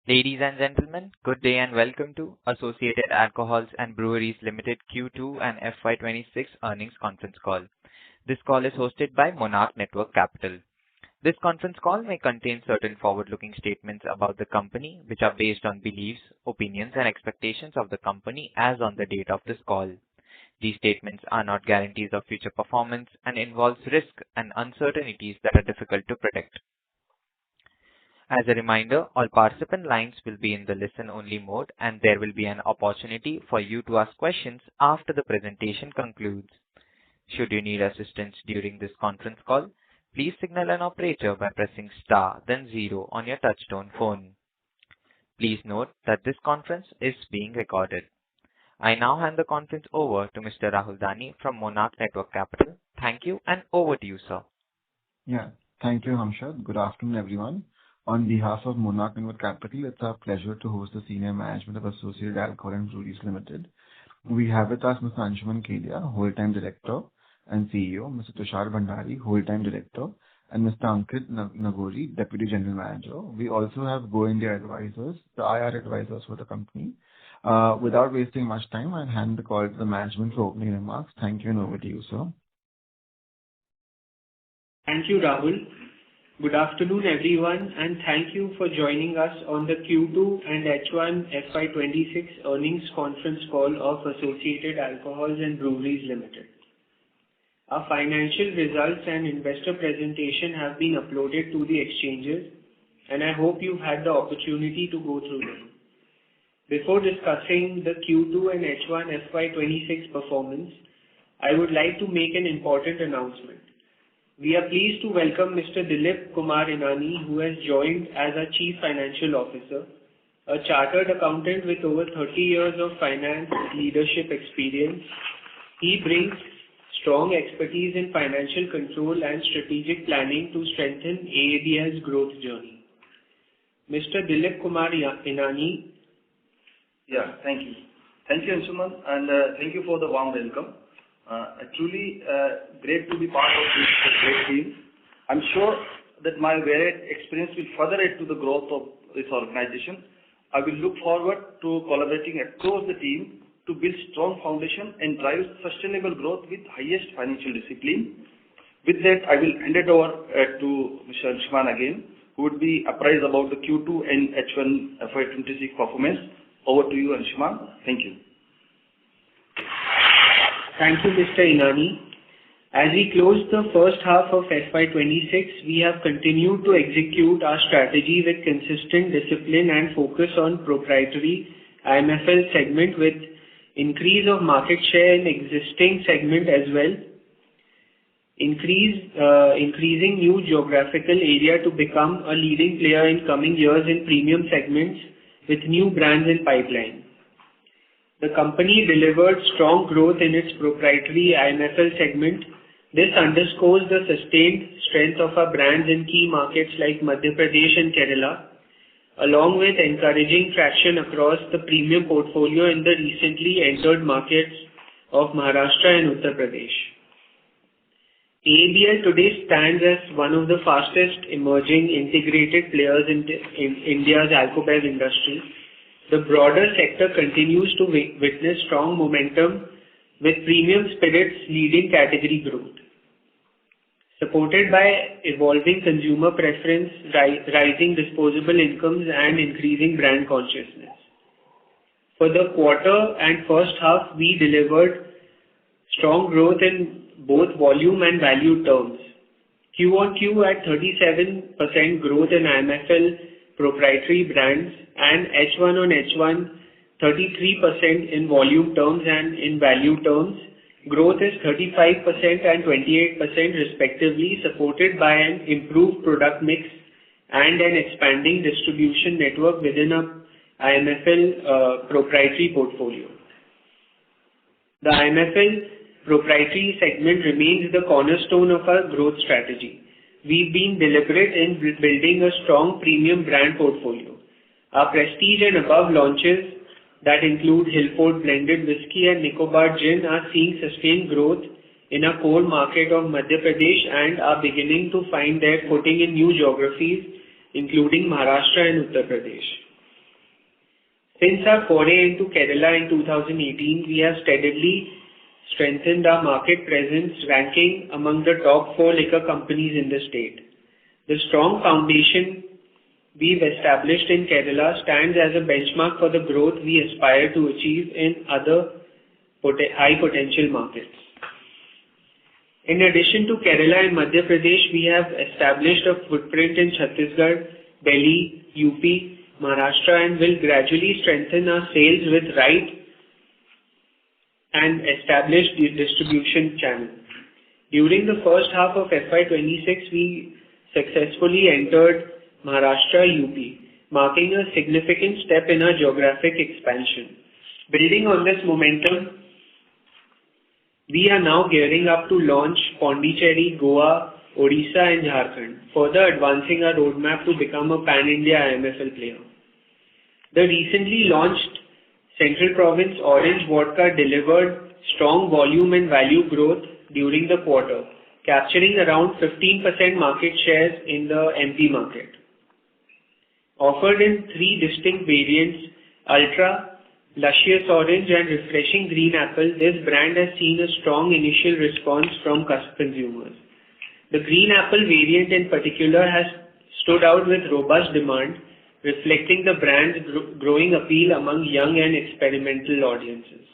Ladies and gentlemen, good day and welcome to Associated Alcohols and Breweries Ltd Q2 and FY26 earnings conference call. This call is hosted by Monarch Networth Capital. This conference call may contain certain forward-looking statements about the company, which are based on beliefs, opinions, and expectations of the company as on the date of this call. These statements are not guarantees of future performance and involve risks and uncertainties that are difficult to predict. As a reminder, all participant lines will be in the listen-only mode, and there will be an opportunity for you to ask questions after the presentation concludes. Should you need assistance during this conference call, please signal an operator by pressing star then 0 on your touchtone phone. Please note that this conference is being recorded. I now hand the conference over to Mr. Rahul Dani from Monarch Networth Capital. Thank you, and over to you, sir. Yeah. Thank you, Hamshad. Good afternoon, everyone. On behalf of Monarch Networth Capital, it's our pleasure to host the senior management of Associated Alcohol and Breweries Ltd. We have with us Mr. Anshuman Kedia, Whole-Time Director and CEO, Mr. Tushar Bhandari, Whole-Time Director, and Mr. Ankit Nagori, Deputy General Manager. We also have Go India Advisors, the IR advisors for the company. Without wasting much time, I'll hand the call to the management for opening remarks. Thank you, and over to you, sir. Thank you, Rahul. Good afternoon, everyone, and thank you for joining us on the Q2 and H1 FY26 earnings conference call of Associated Alcohols and Breweries Ltd. Our financial results and investor presentation have been uploaded to the exchanges, and I hope you've had the opportunity to go through them. Before discussing the Q2 and H1 FY26 performance, I would like to make an important announcement. We are pleased to welcome Mr. Dilip Kumar Inani, who has joined as our Chief Financial Officer, a chartered accountant with over 30 years of finance leadership experience. He brings strong expertise in financial control and strategic planning to strengthen AABL's growth journey. Mr. Dilip Kumar Inani. Yeah, thank you. Thank you, Anshuman, and thank you for the warm welcome. Truly great to be part of this great team. I'm sure that my varied experience will further add to the growth of this organization. I will look forward to collaborating across the team to build strong foundation and drive sustainable growth with highest financial discipline. With that, I will hand it over to Mr. Anshuman again, who would be apprised about the Q2 and H1 FY26 performance. Over to you, Anshuman. Thank you. Thank you, Mr. Inani. As we close the first half of FY26, we have continued to execute our strategy with consistent discipline and focus on proprietary IMFL segment with increase of market share in existing segment as well. Increasing new geographical area to become a leading player in coming years in premium segments with new brands in pipeline. The company delivered strong growth in its proprietary IMFL segment. This underscores the sustained strength of our brands in key markets like Madhya Pradesh and Kerala, along with encouraging traction across the premium portfolio in the recently entered markets of Maharashtra and Uttar Pradesh. AABL today stands as one of the fastest emerging integrated players in India's alcohol industry. The broader sector continues to witness strong momentum with premium spirits leading category growth. Supported by evolving consumer preference, rising disposable incomes and increasing brand consciousness. For the quarter and first half, we delivered strong growth in both volume and value terms. Q-on-Q at 37% growth in IMFL proprietary brands and H1 on H1 33% in volume terms, and in value terms growth is 35% and 28% respectively, supported by an improved product mix and an expanding distribution network within a IMFL proprietary portfolio. The IMFL proprietary segment remains the cornerstone of our growth strategy. We've been deliberate in building a strong premium brand portfolio. Our prestige and above launches that include Hillfort Blended Whiskey and Nicobar Gin are seeing sustained growth in our core market of Madhya Pradesh and are beginning to find their footing in new geographies, including Maharashtra and Uttar Pradesh. Since our foray into Kerala in 2018, we have steadily strengthened our market presence, ranking among the top 4 liquor companies in the state. The strong foundation we've established in Kerala stands as a benchmark for the growth we aspire to achieve in other high potential markets. In addition to Kerala and Madhya Pradesh, we have established a footprint in Chhattisgarh, Delhi, UP, Maharashtra, and will gradually strengthen our sales with right and established distribution channel. During the first half of FY26, we successfully entered Maharashtra, UP, marking a significant step in our geographic expansion. Building on this momentum, we are now gearing up to launch Pondicherry, Goa, Odisha and Jharkhand, further advancing our roadmap to become a pan-India IMFL player. The recently launched Central Province Orange Vodka delivered strong volume and value growth during the quarter, capturing around 15% market shares in the MP market. Offered in 3 distinct variants, Ultra, Luscious Orange and Refreshing Green Apple, this brand has seen a strong initial response from consumers. The Green Apple variant in particular has stood out with robust demand, reflecting the brand's growing appeal among young and experimental audiences.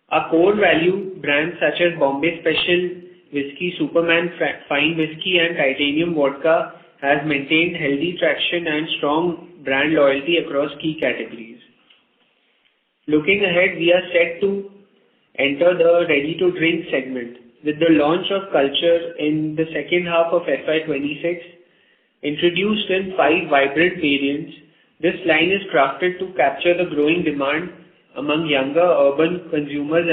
Our core value brands such as Bombay Special Whiskey, Superman Fine Whiskey and Titanium Vodka has maintained healthy traction and strong brand loyalty across key categories. Looking ahead, we are set to enter the ready-to-drink segment. With the launch of Culture in the second half of FY26, introduced in 5 vibrant variants, this line is crafted to capture the growing demand among younger urban consumers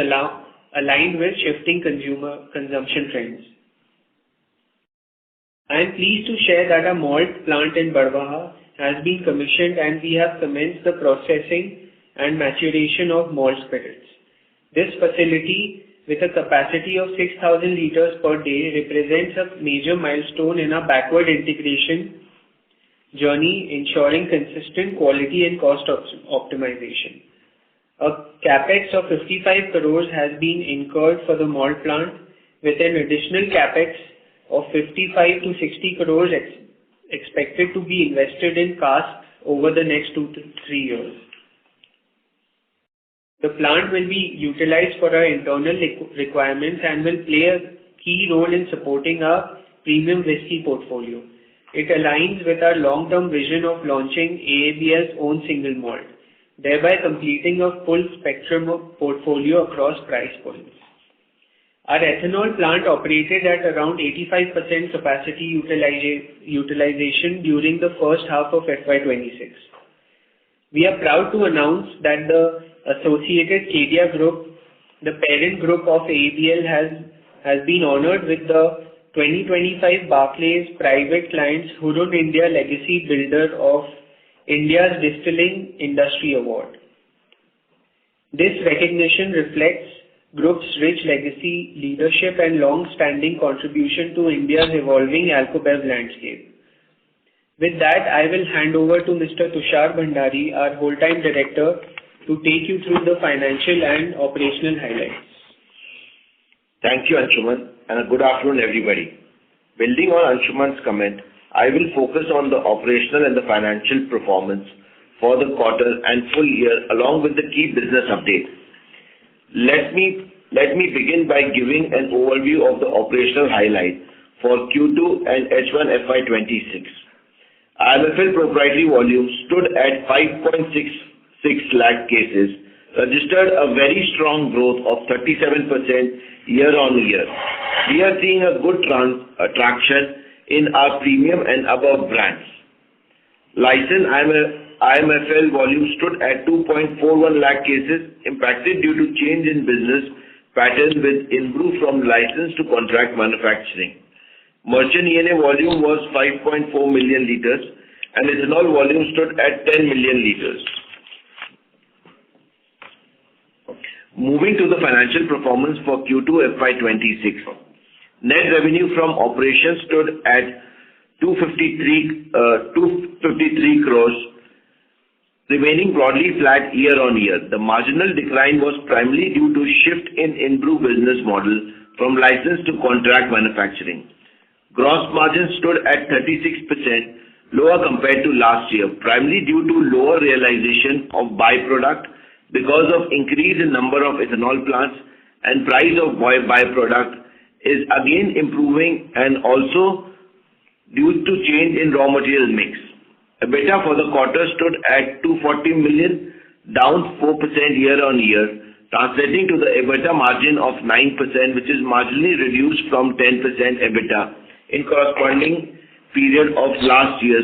aligned with shifting consumer consumption trends. I am pleased to share that our malt plant in Barwaha has been commissioned and we have commenced the processing and maturation of malt spirits. This facility, with a capacity of 6,000 liters per day, represents a major milestone in our backward integration journey, ensuring consistent quality and cost optimization. A capex of 55 crores has been incurred for the malt plant, with an additional capex of 55 to 60 crores expected to be invested in casks over the next 2 to 3 years. The plant will be utilized for our internal requirements and will play a key role in supporting our premium whiskey portfolio. It aligns with our long-term vision of launching AABL's own single malt, thereby completing a full spectrum of portfolio across price points. Our ethanol plant operated at around 85% capacity utilization during the first half of FY26. We are proud to announce that the associated KDA Group, the parent group of ABL, has been honored with the 2025 Barclays Private Clients Hurun India Legacy Builder of India's Distilling Industry Award. This recognition reflects Group's rich legacy, leadership and long-standing contribution to India's evolving alcobev landscape. With that, I will hand over to Mr. Tushar Bhandari, our whole-time director, to take you through the financial and operational highlights. Thank you, Anshuman, and good afternoon, everybody. Building on Anshuman's comment, I will focus on the operational and the financial performance for the quarter and full year, along with the key business updates. Let me begin by giving an overview of the operational highlights for Q2 and H1 FY26. IMFL proprietary volume stood at 5.66 lakh cases, registered a very strong growth of 37% year-on-year. We are seeing a good traction in our premium and above brands. Licensed IMFL volume stood at 2.41 lakh cases, impacted due to change in business pattern with in-brew from license to contract manufacturing. Merchant ENA volume was 5.4 million liters and ethanol volume stood at 10 million liters. Moving to the financial performance for Q2 FY26. Net revenue from operations stood at 253 crores remaining broadly flat year-on-year. The marginal decline was primarily due to shift in in-brew business model from license to contract manufacturing. Gross margin stood at 36%, lower compared to last year, primarily due to lower realization of byproduct because of increase in number of ethanol plants, and price of byproduct is again improving, and also due to change in raw material mix. EBITDA for the quarter stood at 240 million, down 4% year-on-year, translating to the EBITDA margin of 9%, which is marginally reduced from 10% EBITDA in corresponding period of last year.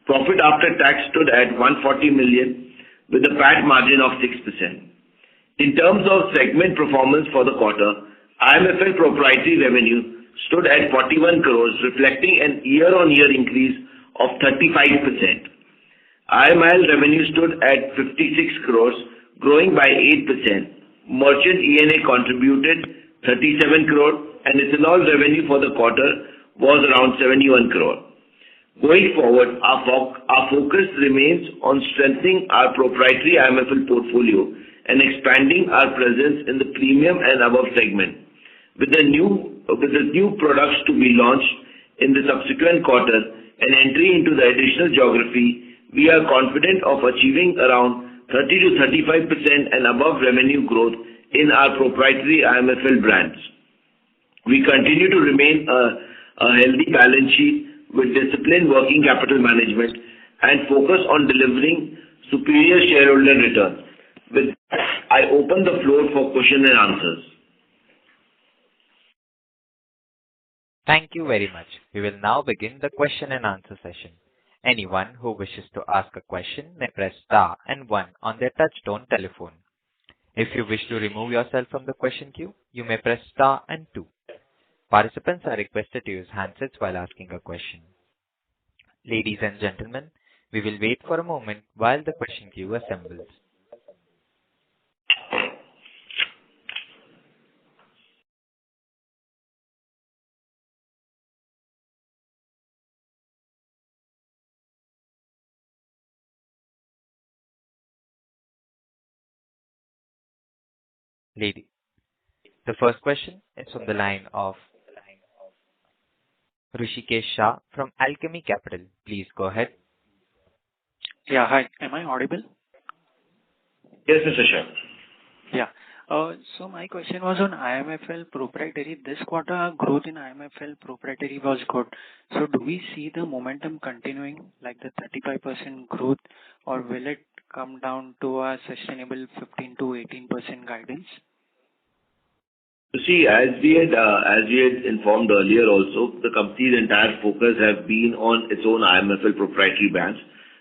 Profit after tax stood at 140 million with a PAT margin of 6%. In terms of segment performance for the quarter, IMFL proprietary revenue stood at 41 crores, reflecting an year-on-year increase of 35%. IMIL revenue stood at 56 crores, growing by 8%. Merchant ENA contributed 37 crore, and ethanol revenue for the quarter was around 71 crore. Going forward, our focus remains on strengthening our proprietary IMFL portfolio and expanding our presence in the premium and above segment. With the new products to be launched in the subsequent quarter and entry into the additional geography, we are confident of achieving around 30 to 35% and above revenue growth in our proprietary IMFL brands. We continue to remain a healthy balance sheet with disciplined working capital management and focus on delivering superior shareholder returns. With that, I open the floor for question and answers. Thank you very much. We will now begin the question and answer session. Anyone who wishes to ask a question may press star and 1 on their touchtone telephone. If you wish to remove yourself from the question queue, you may press star and 2. Participants are requested to use handsets while asking a question. Ladies and gentlemen, we will wait for a moment while the question queue assembles. The first question is from the line of Rishikesh Shah from Alchemy Capital. Please go ahead. Yeah, hi. Am I audible? Yes, Mr. Shah. Yeah. So my question was on IMFL proprietary. This quarter, our growth in IMFL proprietary was good. So do we see the momentum continuing like the 35% growth, or will it come down to a sustainable 15 to 18% guidance? You see, as we had informed earlier also, the company's entire focus has been on its own IMFL proprietary brands,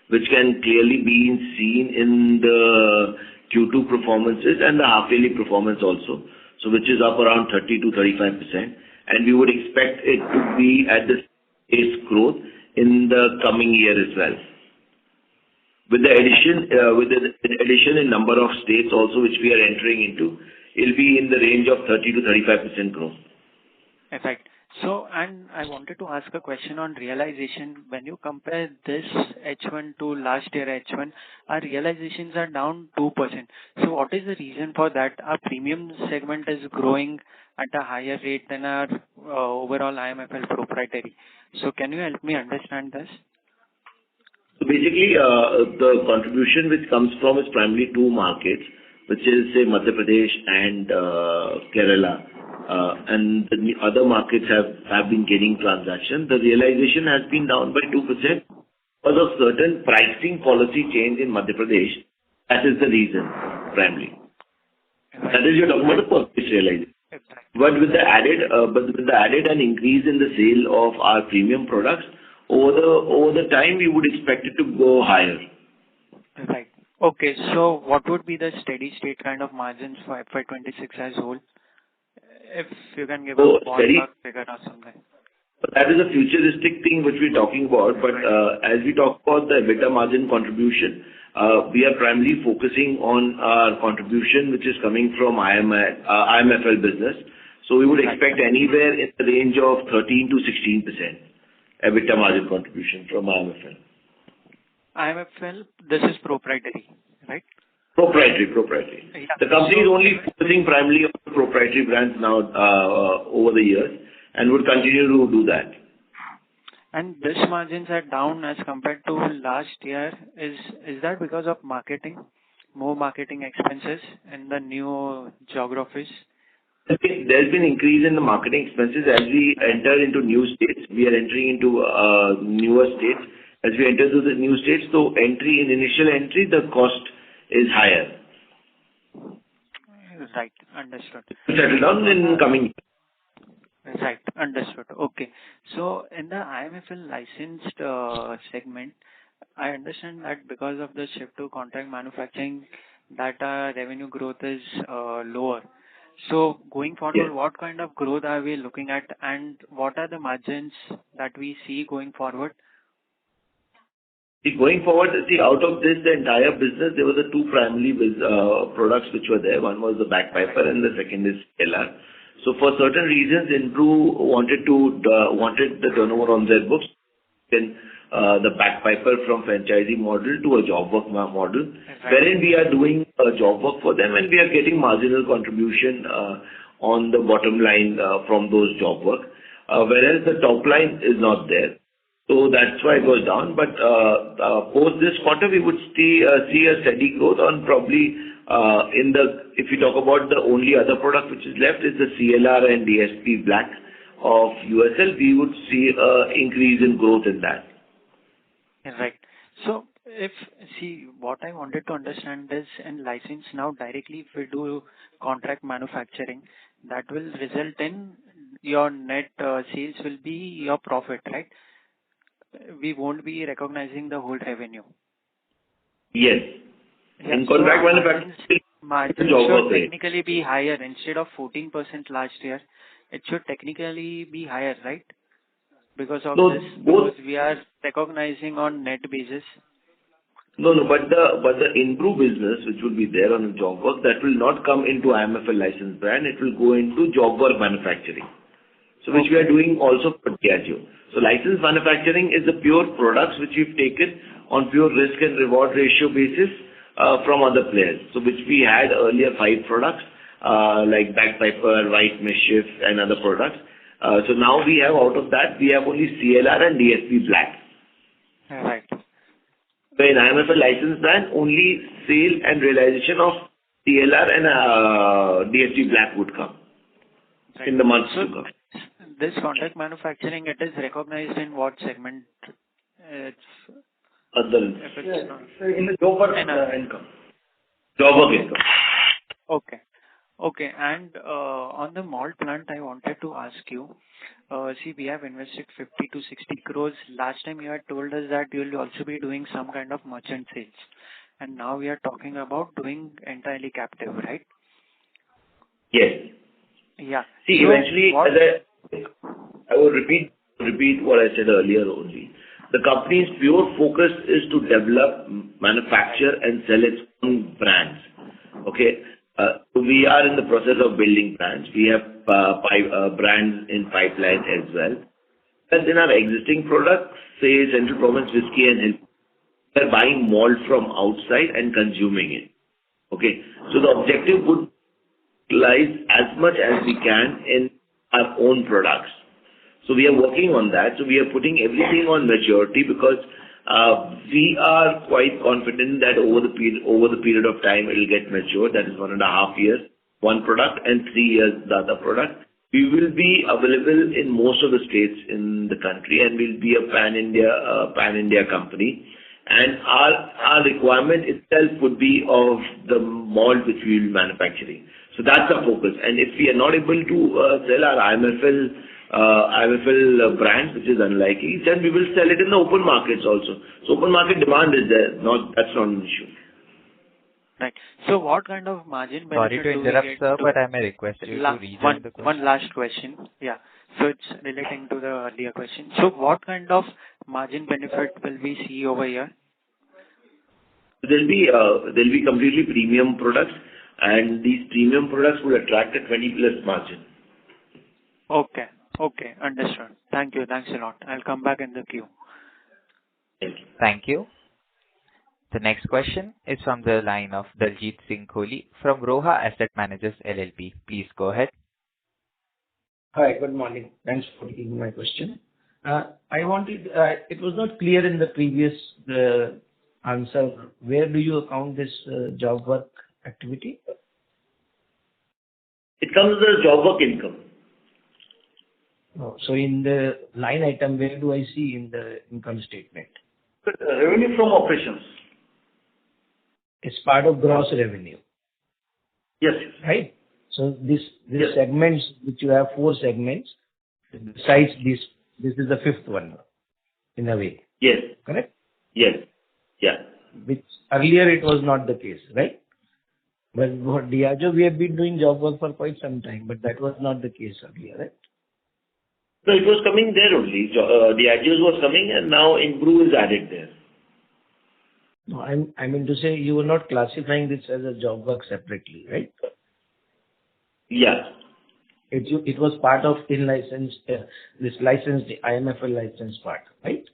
which can clearly be seen in the Q2 performances and the half-yearly performance also, so which is up around 30 to 35%, and we would expect it to be at this pace growth in the coming year as well. With the addition in number of states also which we are entering into, it'll be in the range of 30 to 35% growth. Perfect. So, and I wanted to ask a question on realization. When you compare this H1 to last year H1, our realizations are down 2%. So what is the reason for that? Our premium segment is growing at a higher rate than our overall IMFL proprietary. So can you help me understand this? So basically, the contribution which comes from is primarily two markets, which is, say, Madhya Pradesh and Kerala. And the other markets have been gaining traction. The realization has been down by 2% because of certain pricing policy change in Madhya Pradesh. That is the reason, primarily. That is, you're talking about the purchase realization. But with the added and increase in the sale of our premium products, over the time, we would expect it to go higher. Right. Okay. So what would be the steady state kind of margins for FY26 as whole? If you can give a ballpark figure or something. That is a futuristic thing which we're talking about. But as we talk about the EBITDA margin contribution, we are primarily focusing on our contribution which is coming from IMFL business. So we would expect anywhere in the range of 13 to 16% EBITDA margin contribution from IMFL. IMFL, this is proprietary, right? Proprietary. Yeah. The company is only focusing primarily on proprietary brands now, over the years, and would continue to do that. And this margins are down as compared to last year. Is that because of marketing, more marketing expenses in the new geographies? There's been increase in the marketing expenses as we enter into new states. We are entering into newer states. As we enter to the new states, so initial entry, the cost is higher. Right. Understood. Settle down in coming years. Right. Understood. Okay. So in the IMFL licensed segment, I understand that because of the shift to contract manufacturing, that revenue growth is lower. So going forward, Yes. what kind of growth are we looking at, and what are the margins that we see going forward? Going forward, out of this, the entire business, there were the two primary products which were there. One was the bagpiper and the second is LR. So for certain reasons, Inbrew wanted the turnover on their books, then the bagpiper from franchisee model to a job work model, wherein we are doing job work for them and we are getting marginal contribution on the bottom line from those job work, whereas the top line is not there. So that's why it goes down. But post this quarter, we would see a steady growth on probably if you talk about the only other product which is left is the CLR and DSP Black of USL, we would see increase in growth in that. Right. So what I wanted to understand is in license now directly if we do contract manufacturing, that will result in your net sales will be your profit, right? We won't be recognizing the whole revenue. Yes. Yeah, in contract manufacturing, margins should technically be higher. Instead of 14% last year, it should technically be higher, right? Because of because we are recognizing on net basis. No, but the Inbrew business, which will be there on the job work, that will not come into IMFL licensed brand. It will go into job work manufacturing. So which we are doing also for Diageo. So licensed manufacturing is the pure products which we've taken on pure risk and reward ratio basis from other players. So which we had earlier 5 products like Bagpiper, White Mischief and other products. So now we have out of that, we have only CLR and DSP Black. Right. So in IMFL licensed brand, only sale and realization of CLR and DSP Black would come in the months to come. This contract manufacturing, it is recognized in what segment? It's other. In the job work income. Job work income. Okay. And on the malt plant, I wanted to ask you, we have invested 50 to 60 crores. Last time you had told us that you will also be doing some kind of merchant sales. And now we are talking about doing entirely captive, right? Yes. Yeah. See, so eventually, I will repeat what I said earlier only. The company's pure focus is to develop, manufacture and sell its own brands. Okay. So we are in the process of building brands. We have brands in pipeline as well. But in our existing products, say Central Province Whiskey and Hill, we are buying malt from outside and consuming it. Okay. So the objective would lies as much as we can in our own products. So we are working on that. So we are putting everything on maturity because we are quite confident that over the period of time it will get mature. That is 1.5 years, one product, and 3 years the other product. We will be available in most of the states in the country, and we'll be a pan India company. And our requirement itself would be of the malt which we will be manufacturing. So that's our focus. And if we are not able to sell our IMFL brand, which is unlikely, then we will sell it in the open markets also. So open market demand is there. That's not an issue. Right. So what kind of margin benefit? Sorry to interrupt, sir, but I may request you to rejoin the question. One last question. Yeah. So it's relating to the earlier question. So what kind of margin benefit will we see over here? There'll be completely premium products, and these premium products will attract a 20+ margin. Okay. Understood. Thank you. Thanks a lot. I'll come back in the queue. Thank you. Thank you. The next question is from the line of Daljit Singh Kohli from Roha Asset Managers LLP. Please go ahead. Hi, good morning. Thanks for taking my question. It was not clear in the previous answer, where do you account this job work activity? It comes as a job work income. Oh, so in the line item, where do I see in the income statement? Revenue from operations. It's part of gross revenue, Yes. right? So these Yes. segments, which you have 4 segments, besides this is the 5th one, in a way, Yes. correct? Yes. Yeah. Which earlier it was not the case, right? But for Diageo, we have been doing job work for quite some time, but that was not the case earlier, right? No, it was coming there only. The Diageo's was coming, and now Brew is added there. No, I mean to say you were not classifying this as a job work separately, right? Yeah. It was part of in-license, this licensed, IMFL license part, right?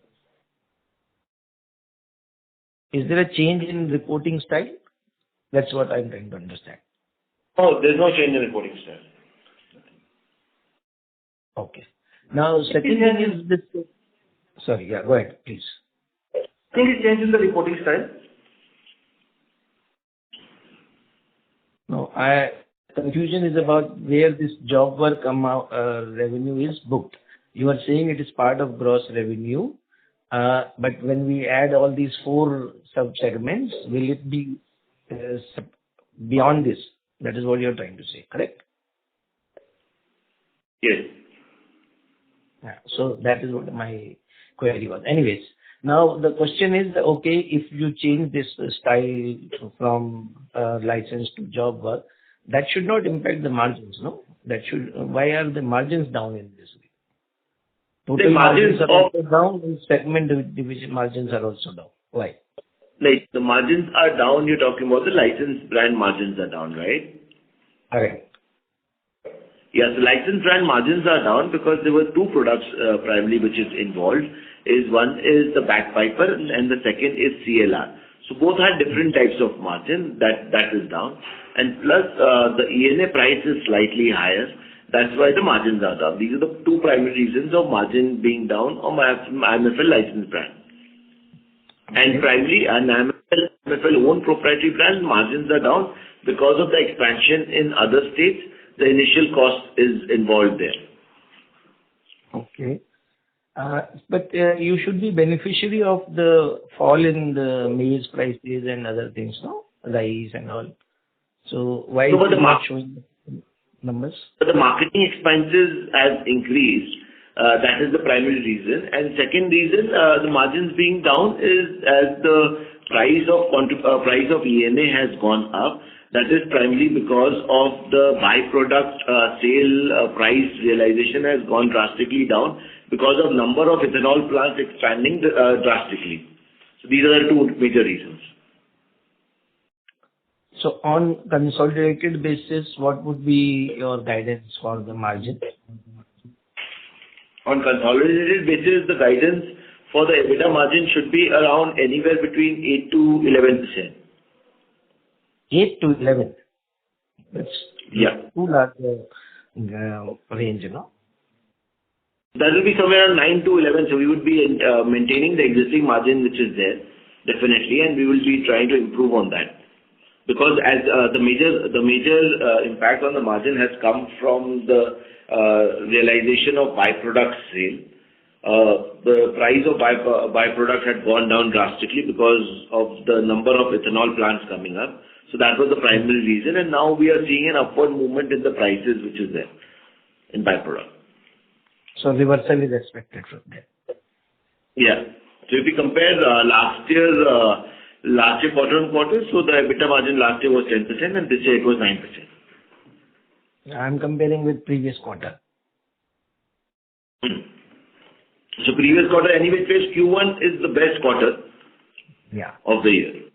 Is there a change in reporting style? That's what I'm trying to understand. Oh, there's no change in reporting style. Okay. Now, second thing is this... Sorry, yeah, go ahead, please. I think it's change in the reporting style. No, confusion is about where this job work revenue is booked. You are saying it is part of gross revenue, but when we add all these 4 sub-segments, will it be beyond this? That is what you're trying to say, correct? Yes. Yeah. So that is what my query was. Anyways, now the question is, okay, if you change this style from license to job work, that should not impact the margins, no? Why are the margins down in this way? Total margins are also down, and segment division margins are also down. Why? Like, the margins are down, you're talking about the licensed brand margins are down, right? Correct. Yes, the licensed brand margins are down because there were 2 products, primarily, which is involved. One is the bagpiper and the second is CLR. So both had different types of margin, that is down. And plus, the ENA price is slightly higher. That's why the margins are down. These are the 2 primary reasons of margin being down on my IMFL licensed brand. And primarily, an IMFL own proprietary brand margins are down because of the expansion in other states. The initial cost is involved there. Okay. But you should be beneficiary of the fall in the maize prices and other things, no? Rice and all. So why is it not showing numbers? But the marketing expenses has increased. That is the primary reason. And second reason, the margins being down is as the price of ENA has gone up. That is primarily because of the byproduct sale price realization has gone drastically down because of number of ethanol plants expanding drastically. So these are the 2 major reasons. So on consolidated basis, what would be your guidance for the margin? On consolidated basis, the guidance for the EBITDA margin should be around anywhere between 8 to 11%. 8 to 11. That's too large range, you know. That will be somewhere around 9 to 11. So we would be maintaining the existing margin which is there, definitely, and we will be trying to improve on that. Because as the major impact on the margin has come from the realization of byproduct sale. The price of byproduct had gone down drastically because of the number of ethanol plants coming up. So that was the primary reason, and now we are seeing an upward movement in the prices which is there in byproduct. So reversal is expected from there. Yeah. So if we compare last year quarter on quarter, so the EBITDA margin last year was 10% and this year it was 9%. I'm comparing with previous quarter. So previous quarter, anyway, Q1 is the best quarter of the year.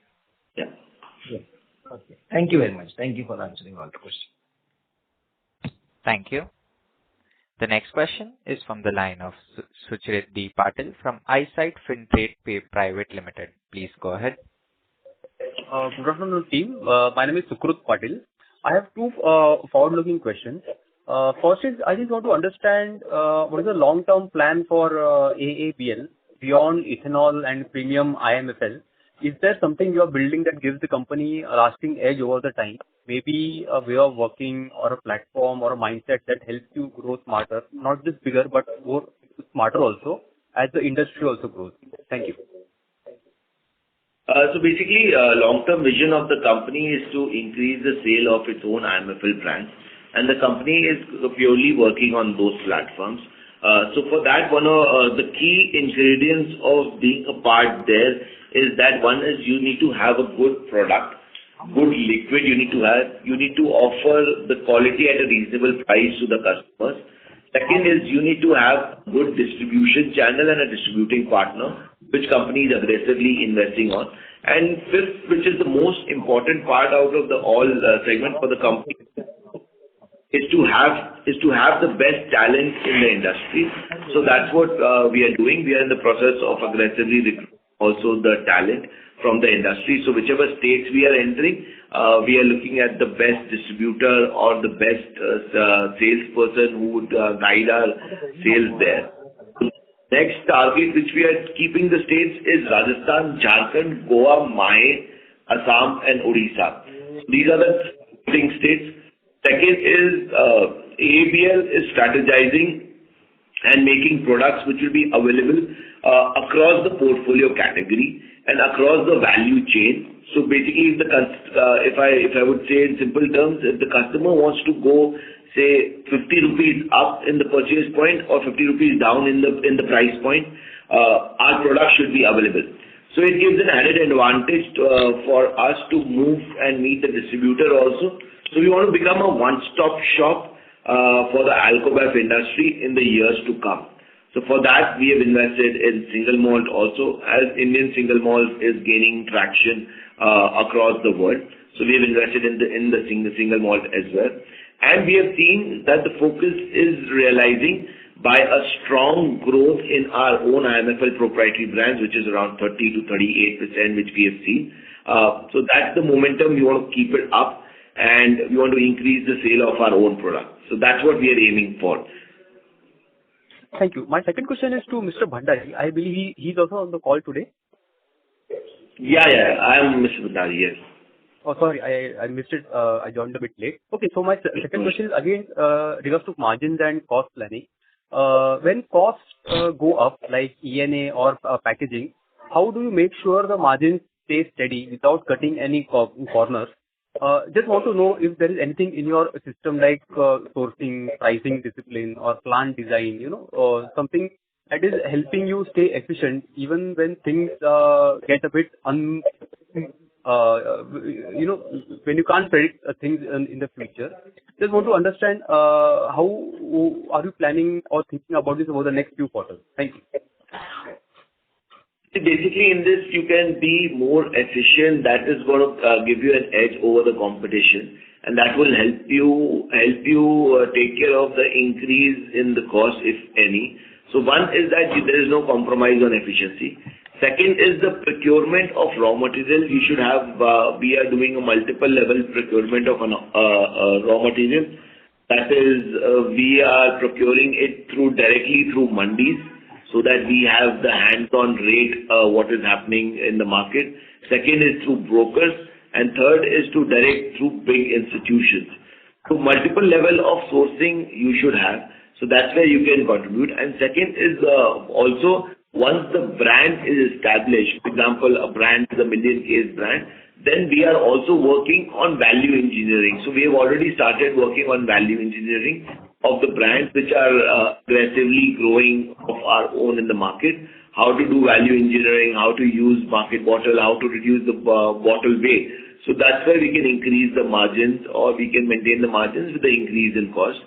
Yeah. Okay. Thank you very much. Thank you for answering all the questions. Thank you. The next question is from the line of Suchrit D. Patil from Eyesight Fintrade Private Limited. Please go ahead. Good afternoon, team. My name is Sukrut Patil. I have two forward-looking questions. First is, I just want to understand what is the long-term plan for AABL beyond ethanol and premium IMFL. Is there something you are building that gives the company a lasting edge over the time? Maybe a way of working or a platform or a mindset that helps you grow smarter, not just bigger, but more smarter also, as the industry also grows. Thank you. So basically, long-term vision of the company is to increase the sale of its own IMFL brands, and the company is purely working on those platforms. So for that, one of the key ingredients of being a part there is that one is you need to have a good product, good liquid you need to offer the quality at a reasonable price to the customers. Second is you need to have good distribution channel and a distributing partner, which company is aggressively investing on. And fifth, which is the most important part out of the all segment for the company, is to have the best talent in the industry. So that's what we are doing. We are in the process of aggressively recruiting also the talent from the industry. So whichever states we are entering, we are looking at the best distributor or the best salesperson who would guide our sales there. Next target which we are keeping the states is Rajasthan, Jharkhand, Goa, Mahe, Assam and Odisha. These are the states. Second is AABL is strategizing and making products which will be available across the portfolio category and across the value chain. So basically, if I would say in simple terms, if the customer wants to go, say 50 rupees up in the purchase point or 50 rupees down in the price point, our product should be available. So it gives an added advantage for us to move and meet the distributor also. So we want to become a one-stop shop for the alcohol industry in the years to come. So for that, we have invested in single malt also, as Indian single malt is gaining traction across the world. So we have invested in the single malt as well. And we have seen that the focus is realizing by a strong growth in our own IMFL proprietary brands, which is around 30 to 38%, which we have seen. So that's the momentum. We want to keep it up, and we want to increase the sale of our own product. So that's what we are aiming for. Thank you. My second question is to Mr. Bhandari. I believe he's also on the call today. Yeah, I am Mr. Bhandari, yes. Oh, sorry, I missed it. I joined a bit late. Okay, so my second question is again regards to margins and cost planning. When costs go up, like ENA or packaging, how do you make sure the margins stay steady without cutting any corners? Just want to know if there is anything in your system like sourcing, pricing discipline or plant design, or something that is helping you stay efficient even when things get a bit when you can't predict things in the future. Just want to understand how are you planning or thinking about this over the next few quarters? Thank you. Basically, in this, you can be more efficient. That is going to give you an edge over the competition, and that will help you take care of the increase in the cost, if any. So one is that there is no compromise on efficiency. Second is the procurement of raw material. You should have. We are doing a multiple level procurement of raw material. That is, we are procuring it directly through mandis, so that we have the hands-on rate what is happening in the market. Second is through brokers, and third is to direct through big institutions. So multiple level of sourcing you should have. So that's where you can contribute. And second is also once the brand is established, for example, a brand is a million case brand, then we are also working on value engineering. So we have already started working on value engineering of the brands which are aggressively growing of our own in the market, how to do value engineering, how to use market bottle, how to reduce the bottle weight. So that's where we can increase the margins, or we can maintain the margins with the increase in cost.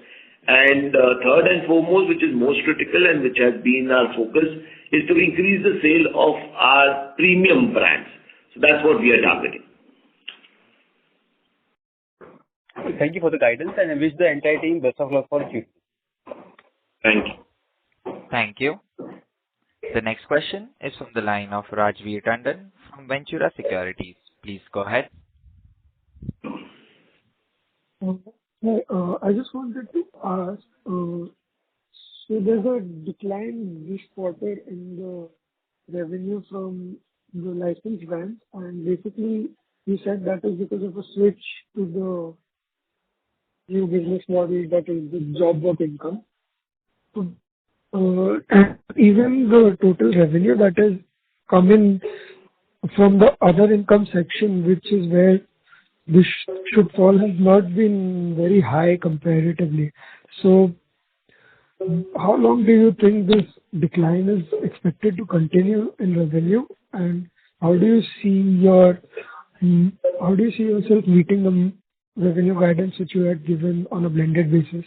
And third and foremost, which is most critical and which has been our focus, is to increase the sale of our premium brands. So that's what we are targeting. Thank you for the guidance, and I wish the entire team best of luck for the future. Thank you. Thank you. The next question is from the line of Rajveer Tandon from Ventura Securities. Please go ahead. I just wanted to ask, so there's a decline this quarter in the revenue from the license brands, and basically you said that is because of a switch to the new business model, that is the job work income. So, and even the total revenue that is coming from the other income section, which is where this should fall, has not been very high comparatively. So how long do you think this decline is expected to continue in revenue, and how do you see yourself meeting the revenue guidance which you had given on a blended basis?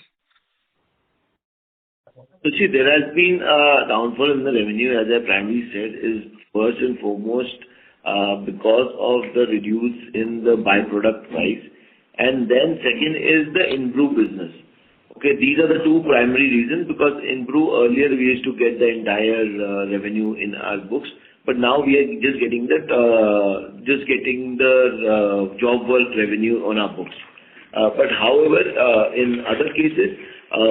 So see, there has been a downfall in the revenue, as I primarily said, is first and foremost because of the reduce in the byproduct price, and then second is the in-brew business. Okay, these are the two primary reasons, because in brew earlier we used to get the entire revenue in our books, but now we are just getting the job work revenue on our books. But however, in other cases,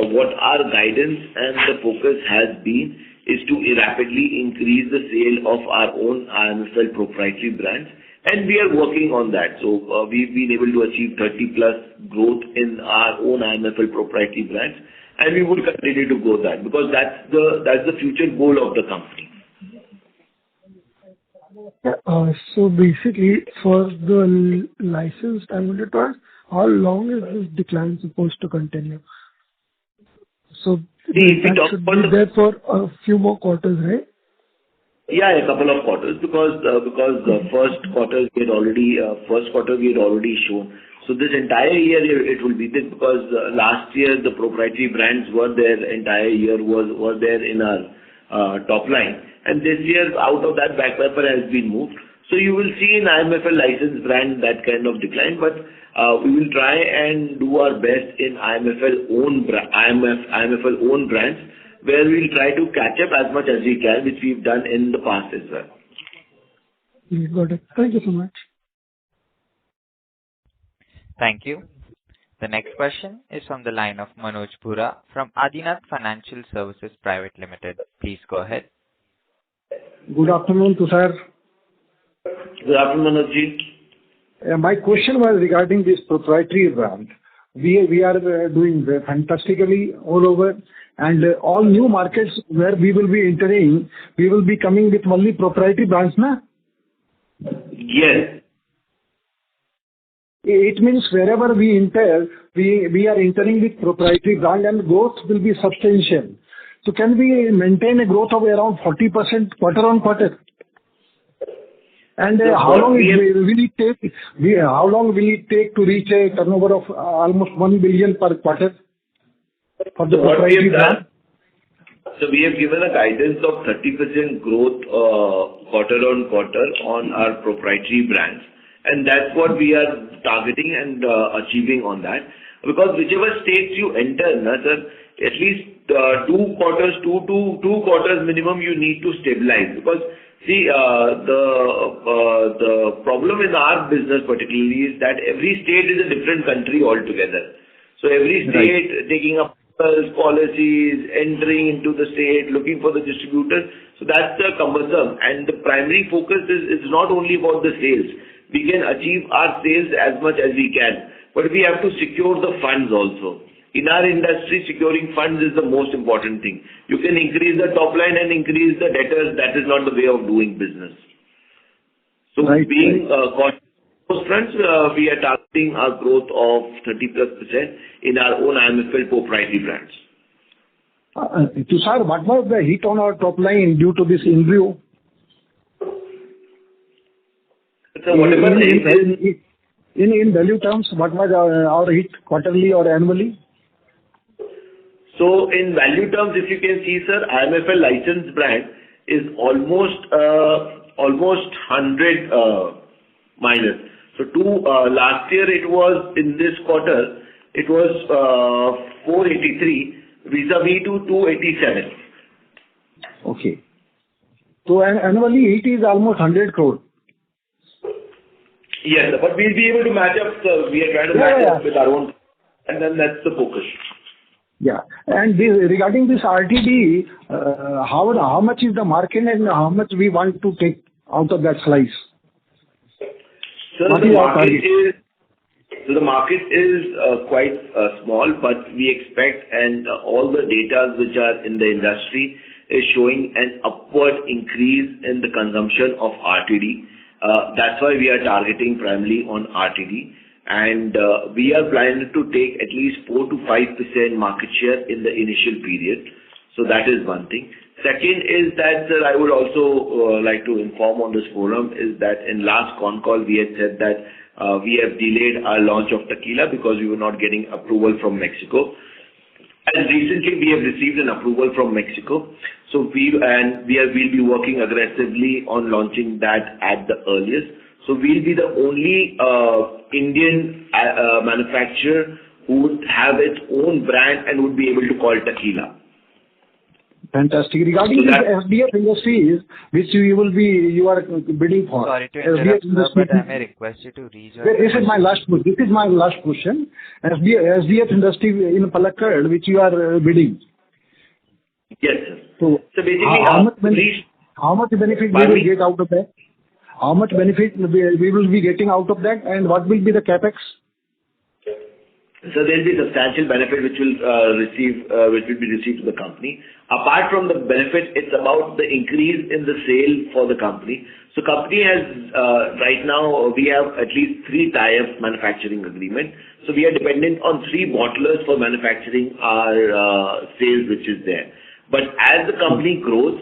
what our guidance and the focus has been is to rapidly increase the sale of our own IMFL proprietary brands, and we are working on that. So we've been able to achieve 30+ growth in our own IMFL proprietary brands, and we will continue to grow that, because that's the future goal of the company. So basically, for the license, I wanted to ask, how long is this decline supposed to continue? So that should be there for a few more quarters, right? Yeah, a couple of quarters, because the first quarter we had already shown. So this entire year it will be this, because last year the proprietary brands were there, entire year was there in our top line, and this year out of that back paper has been moved. So you will see in IMFL license brand that kind of decline, but we will try and do our best in IMFL own brands, where we'll try to catch up as much as we can, which we've done in the past as well. Got it. Thank you so much. Thank you. The next question is from the line of Manoj Pura from Adinath Financial Services Private Limited. Please go ahead. Good afternoon, Tushar. Good afternoon, Manojji. My question was regarding this proprietary brand. We are doing fantastically all over, and all new markets where we will be entering, we will be coming with only proprietary brands, na? Yes. It means wherever we enter, we are entering with proprietary brand, and growth will be substantial. So can we maintain a growth of around 40% quarter on quarter? And how long will it take to reach a turnover of almost 1 billion per quarter for the proprietary brand? So we have given a guidance of 30% growth quarter on quarter on our proprietary brands, and that's what we are targeting and achieving on that. Because whichever states you enter, sir, at least 2 quarters minimum you need to stabilize. Because see, the problem in our business particularly is that every state is a different country altogether. So every state taking up policies, entering into the state, looking for the distributors. So that's the cumbersome. And the primary focus is not only about the sales. We can achieve our sales as much as we can, but we have to secure the funds also. In our industry, securing funds is the most important thing. You can increase the top line and increase the debtors. That is not the way of doing business. So being cautious on those fronts, we are targeting our growth of 30+% in our own IMFL proprietary brands. Tushar, what was the hit on our top line due to this in-brew? So whatever in value terms, what was our hit quarterly or annually? So in value terms, if you can see, sir, IMFL licensed brand is almost 100 minus. So last year it was, in this quarter, it was 483 vis-a-vis to 287. Okay. So annually it is almost 100 crore. Yes, but we'll be able to match up. We are trying to match up with our own, and then that's the focus. Yeah. And regarding this RTD, how much is the market and how much we want to take out of that slice? So the market is quite small, but we expect, and all the data which are in the industry is showing an upward increase in the consumption of RTD. That's why we are targeting primarily on RTD. And we are planning to take at least 4 to 5% market share in the initial period. So that is one thing. Second is that, sir, I would also like to inform on this forum is that in last Concall we had said that we have delayed our launch of tequila because we were not getting approval from Mexico. And recently we have received an approval from Mexico. So we'll be working aggressively on launching that at the earliest. So we'll be the only Indian manufacturer who would have its own brand and would be able to call tequila. Fantastic. Regarding the SDF Industries, which you are bidding for. Sorry to interrupt, sir, but I may request you to rejoin. This is my last question. SDF Industry in Palakkad, which you are bidding. Yes, sir. So basically, how much benefit we will get out of that? How much benefit we will be getting out of that, and what will be the capex? So there will be substantial benefit which will be received to the company. Apart from the benefit, it's about the increase in the sale for the company. So company has right now we have at least 3 tie-up manufacturing agreement. So we are dependent on 3 bottlers for manufacturing our sales which is there. But as the company grows,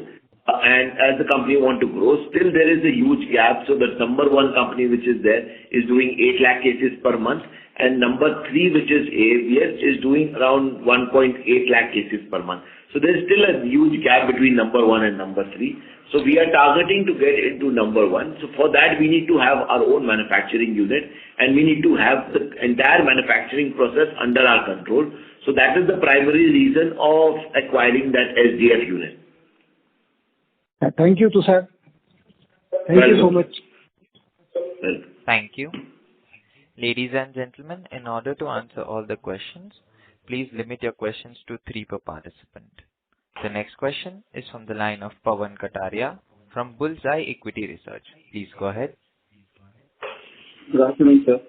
and as the company want to grow, still there is a huge gap. So the number 1 company which is there is doing 8 lakh cases per month, and number 3, which is AABS, is doing around 1.8 lakh cases per month. So there is still a huge gap between number 1 and number 3. So we are targeting to get into number 1. So for that we need to have our own manufacturing unit, and we need to have the entire manufacturing process under our control. So that is the primary reason of acquiring that SDF unit. Thank you, sir. Thank you so much. Welcome. Thank you. Ladies and gentlemen, in order to answer all the questions, please limit your questions to 3 per participant. The next question is from the line of Pawan Kataria from Bullseye Equity Research. Please go ahead. Good afternoon, sir.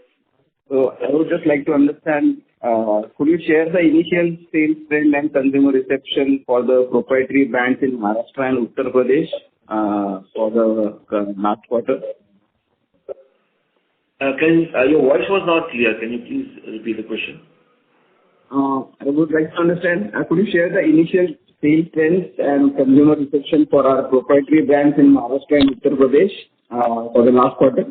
So I would just like to understand, could you share the initial sales trend and consumer reception for the proprietary brands in Maharashtra and Uttar Pradesh for the last quarter? Your voice was not clear. Can you please repeat the question? I would like to understand, could you share the initial sales trends and consumer reception for our proprietary brands in Maharashtra and Uttar Pradesh for the last quarter?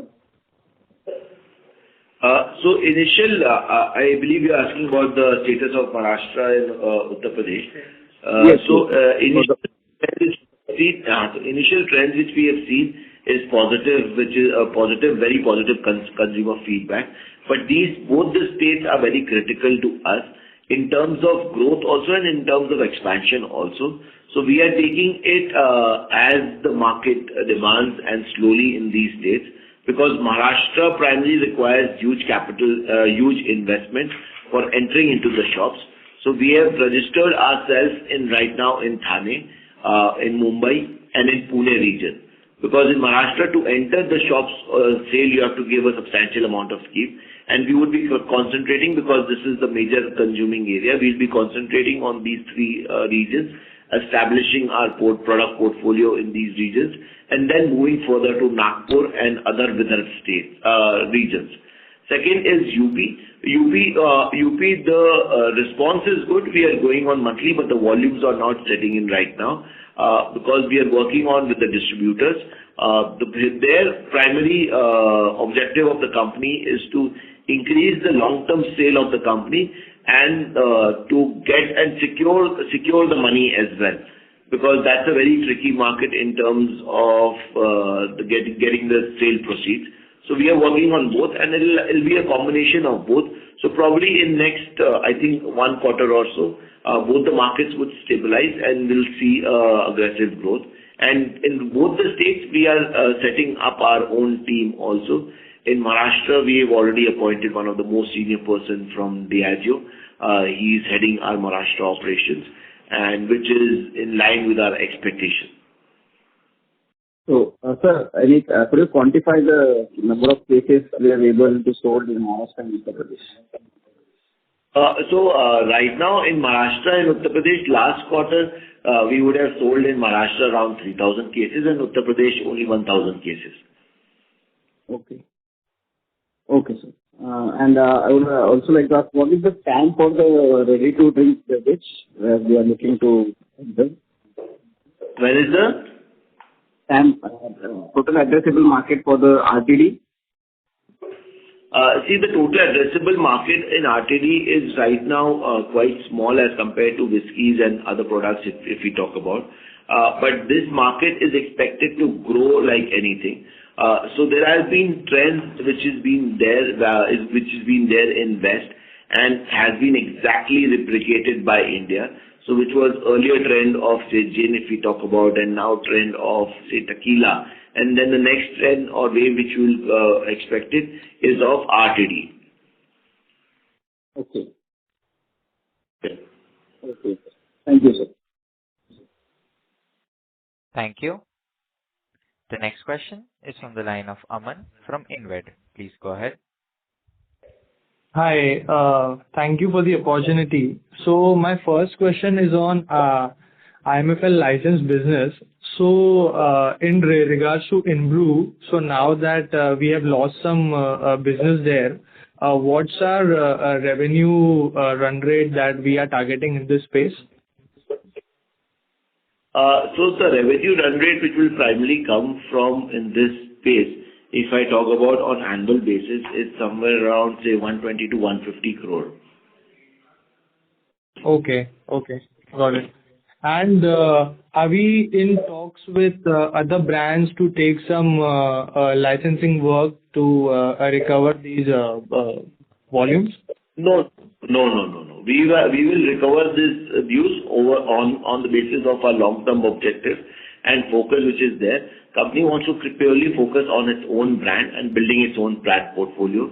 So initial, I believe you're asking about the status of Maharashtra and Uttar Pradesh. Yes. So initial trends which we have seen is positive, which is a positive, very positive consumer feedback. But both the states are very critical to us in terms of growth also and in terms of expansion also. So we are taking it as the market demands and slowly in these states, because Maharashtra primarily requires huge capital, huge investment for entering into the shops. So we have registered ourselves right now in Thane, in Mumbai and in Pune region. Because in Maharashtra, to enter the shops sale, you have to give a substantial amount of scheme. And we would be concentrating, because this is the major consuming area, we'll be concentrating on these 3 regions, establishing our product portfolio in these regions, and then moving further to Nagpur and other Vidarbha states, regions. Second is UP. UP, the response is good. We are going on monthly, but the volumes are not setting in right now, because we are working on with the distributors. Their primary objective of the company is to increase the long-term sale of the company and to get and secure the money as well, because that's a very tricky market in terms of getting the sale proceeds. So we are working on both, and it'll be a combination of both. So probably in next, I think 1 quarter or so, both the markets would stabilize and we'll see aggressive growth. And in both the states, we are setting up our own team also. In Maharashtra, we have already appointed one of the most senior person from Diageo. He's heading our Maharashtra operations, and which is in line with our expectation. So, sir, could you quantify the number of cases we are able to sold in Maharashtra and Uttar Pradesh? Right now in Maharashtra and Uttar Pradesh, last quarter, we would have sold in Maharashtra around 3,000 cases and Uttar Pradesh only 1,000 cases. Okay. Okay, sir. And I would also like to ask, what is the TAM for the ready-to-drink beverage where we are looking to enter? Where is the? TAM, total addressable market for the RTD? See, the total addressable market in RTD is right now quite small as compared to whiskeys and other products if we talk about. But this market is expected to grow like anything. So there has been trends which has been there in West and has been exactly replicated by India. So which was earlier trend of say gin if we talk about, and now trend of say tequila, and then the next trend or wave which we'll expect it is of RTD. Okay. Okay. Thank you, sir. Thank you. The next question is from the line of Aman from Inved. Please go ahead. Hi, thank you for the opportunity. So my first question is on IMFL license business. So in regards to InBrew, so now that we have lost some business there, what's our revenue run rate that we are targeting in this space? So the revenue run rate which will primarily come from in this space, if I talk about on annual basis, is somewhere around say 120 to 150 crore. Okay, got it. And are we in talks with other brands to take some licensing work to recover these volumes? No. We will recover this dues over on the basis of our long-term objective and focus which is there. Company wants to purely focus on its own brand and building its own brand portfolio.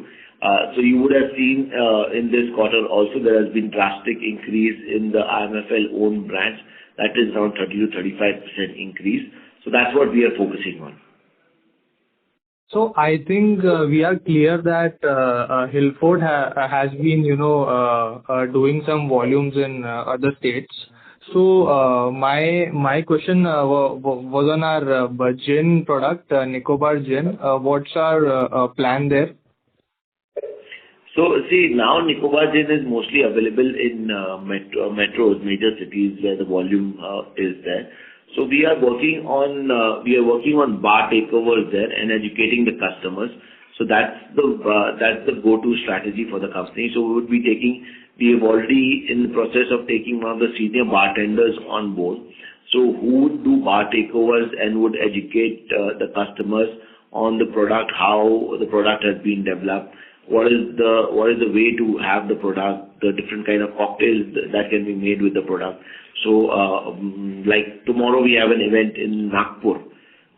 So you would have seen in this quarter also there has been drastic increase in the IMFL own brands. That is around 30 to 35% increase. So that's what we are focusing on. So I think we are clear that Hillford has been, doing some volumes in other states. So my question was on our gin product, Nicobar Gin. What's our plan there? So see, now Nicobar Gin is mostly available in metros, major cities where the volume is there. So we are working on bar takeovers there and educating the customers. So that's the go-to strategy for the company. So we have already in the process of taking one of the senior bartenders on board. So who would do bar takeovers and would educate the customers on the product, how the product has been developed, what is the way to have the product, the different kind of cocktails that can be made with the product. So like tomorrow we have an event in Nagpur,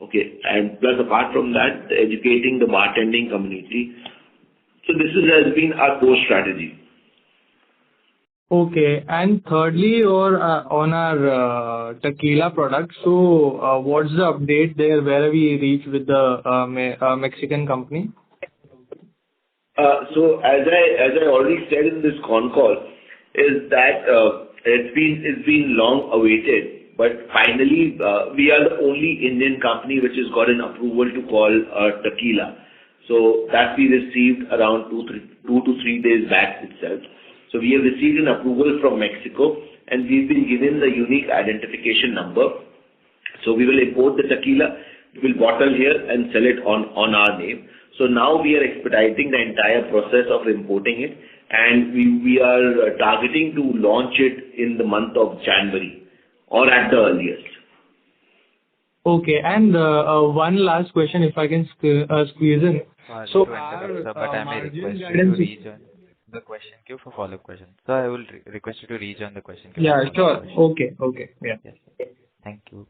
okay, and plus apart from that, educating the bartending community. So this has been our core strategy. Okay, and thirdly, on our tequila product, so what's the update there? Where have we reached with the Mexican company? So as I already said in this Concall, is that it's been long awaited, but finally we are the only Indian company which has got an approval to call tequila. So that we received around 2 to 3 days back itself. So we have received an approval from Mexico, and we've been given the unique identification number. So we will import the tequila, we will bottle here and sell it on our name. So now we are expediting the entire process of importing it, and we are targeting to launch it in the month of January or at the earliest. Okay, and one last question, if I can squeeze in. So but I may request you to rejoin the question queue for follow-up questions. So I will request you to rejoin the question queue. Yeah, sure. Okay. Yeah. Yes. Thank you.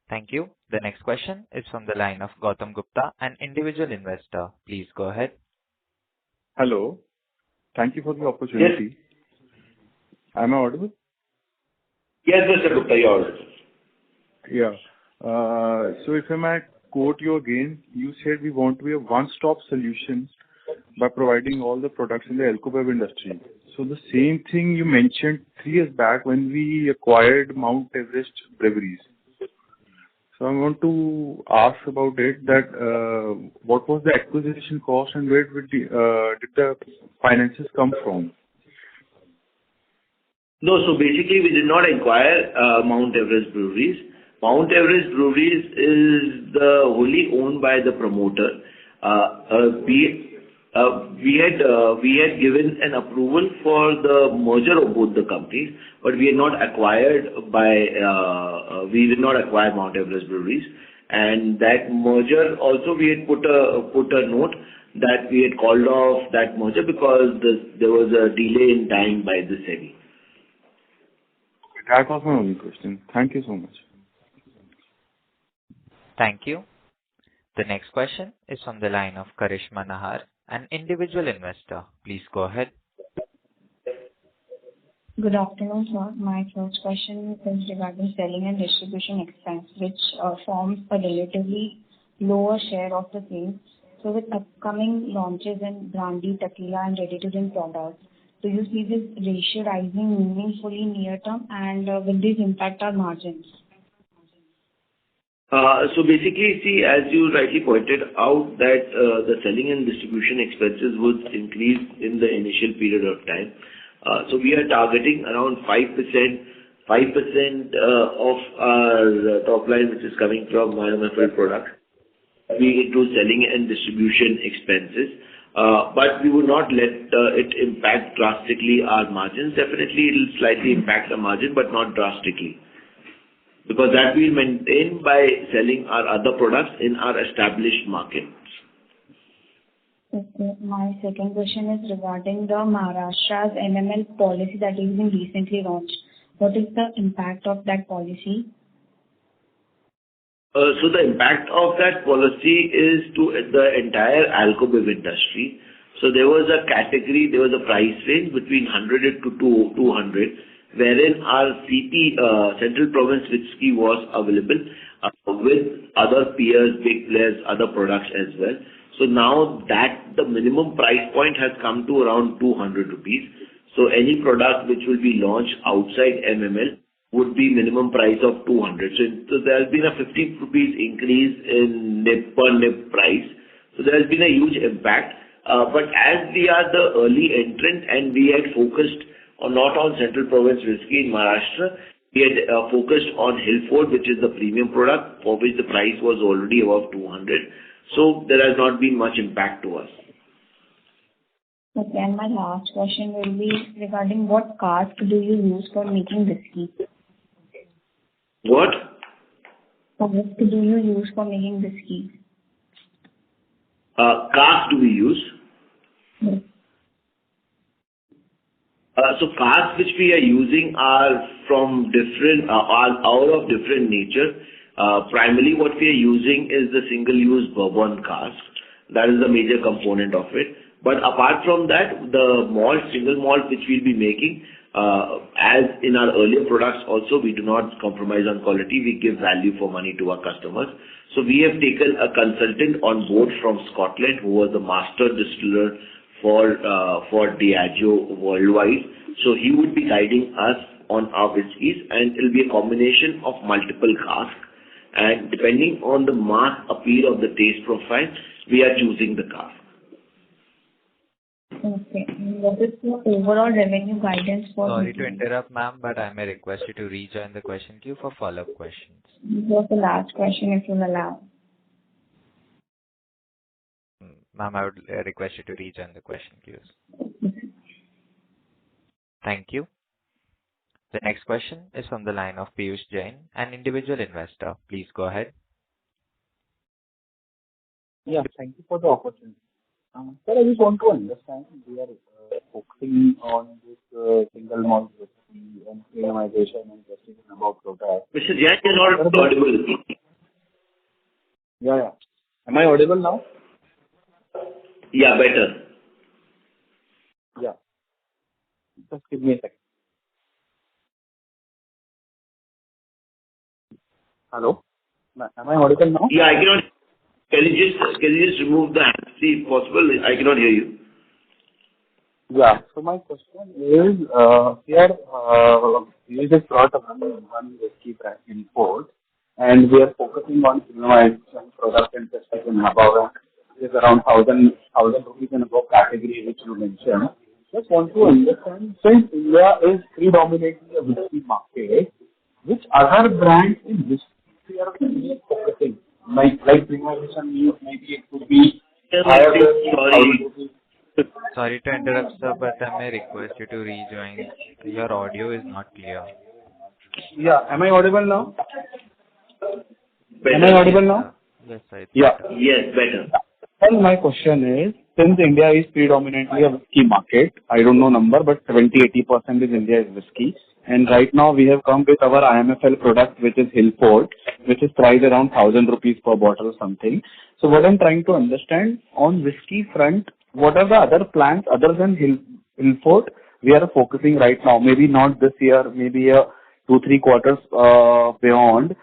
Thank you. The next question is from the line of Gautam Gupta, an individual investor. Please go ahead. Hello. Thank you for the opportunity. Yes. Am I audible? Yes, Mr. Gupta, you're audible. Yeah. So if I might quote you again, you said we want to be a one-stop solution by providing all the products in the alcohol industry. So the same thing you mentioned 3 years back when we acquired Mount Everest Breweries. So I want to ask about it that what was the acquisition cost and where did the finances come from? No, so basically we did not acquire Mount Everest Breweries. Mount Everest Breweries is wholly owned by the promoter. We had given an approval for the merger of both the companies, but we had not acquired we did not acquire Mount Everest Breweries. And that merger also we had put a note that we had called off that merger because there was a delay in time by the SEBI. That was my only question. Thank you so much. Thank you. The next question is from the line of Karishma Nahar, an individual investor. Please go ahead. Good afternoon, sir. My first question is regarding selling and distribution expense, which forms a relatively lower share of the sales. So with upcoming launches in brandy, tequila, and ready-to-drink products, do you see this ratio rising meaningfully near term, and will this impact our margins? So basically, see, as you rightly pointed out, that the selling and distribution expenses would increase in the initial period of time. So we are targeting around 5% of our top line, which is coming from IMFL products, be into selling and distribution expenses. But we will not let it impact drastically our margins. Definitely, it will slightly impact the margin, but not drastically, because that we maintain by selling our other products in our established markets. Okay. My second question is regarding the Maharashtra's MML policy that has been recently launched. What is the impact of that policy? So the impact of that policy is to the entire alcohol industry. So there was a category, there was a price range between 100 to 200, wherein our CP, Central Province Whiskey, was available with other peers, big players, other products as well. So now that the minimum price point has come to around 200 rupees. So any product which will be launched outside MML would be minimum price of 200. So there has been a 50 rupees increase in per nib price. So there has been a huge impact. But as we are the early entrant and we had focused not on Central Province Whiskey in Maharashtra, we had focused on Hillfort, which is the premium product, for which the price was already above 200. So there has not been much impact to us. Okay, and my last question will be regarding what cask do you use for making whiskey? What? What do you use for making whiskey? Cask do we use? Yes. So casks which we are using are from different, are of different nature. Primarily what we are using is the single-use bourbon cask. That is the major component of it. But apart from that, the malt, single malt which we'll be making, as in our earlier products also, we do not compromise on quality. We give value for money to our customers. So we have taken a consultant on board from Scotland who was the master distiller for Diageo worldwide. So he would be guiding us on our whiskeys, and it will be a combination of multiple casks. And depending on the mass appeal of the taste profile, we are choosing the cask. Okay. What is the overall revenue guidance for? Sorry to interrupt, ma'am, but I may request you to rejoin the question queue for follow-up questions. This was the last question, if you'll allow. Ma'am, I would request you to rejoin the question queues. Thank you. The next question is from the line of Piyush Jain, an individual investor. Please go ahead. Yeah, thank you for the opportunity. Sir, I just want to understand, we are focusing on this single malt whiskey and premiumization and testing about products. Mr. Jain is not audible. Yeah. Am I audible now? Yeah, better. Yeah. Just give me a second. Hello? Am I audible now? Yeah, I cannot. Can you just remove the hand? See, if possible, I cannot hear you. Yeah. So my question is, here, we just brought up one whiskey brand import, and we are focusing on premiumization product and specific and above. Is around 1,000 rupees and above category which you mentioned. Just want to understand, since India is predominantly a whiskey market, which other brands in whiskey we are focusing? Like premiumization means maybe it could be higher than 1,000 rupees. Sorry to interrupt, sir, but I may request you to rejoin. Your audio is not clear. Yeah. Am I audible now? Better. Am I audible now? Yes, sir. Yeah. Yes, better. Well, my question is, since India is predominantly a whiskey market, I don't know number, but 70-80% is India is whiskey. And right now we have come with our IMFL product, which is Hillfort, which is priced around 1,000 rupees per bottle or something. So what I'm trying to understand, on whiskey front, what are the other plans other than Hillfort we are focusing right now? Maybe not this year, maybe 2-3 quarters beyond.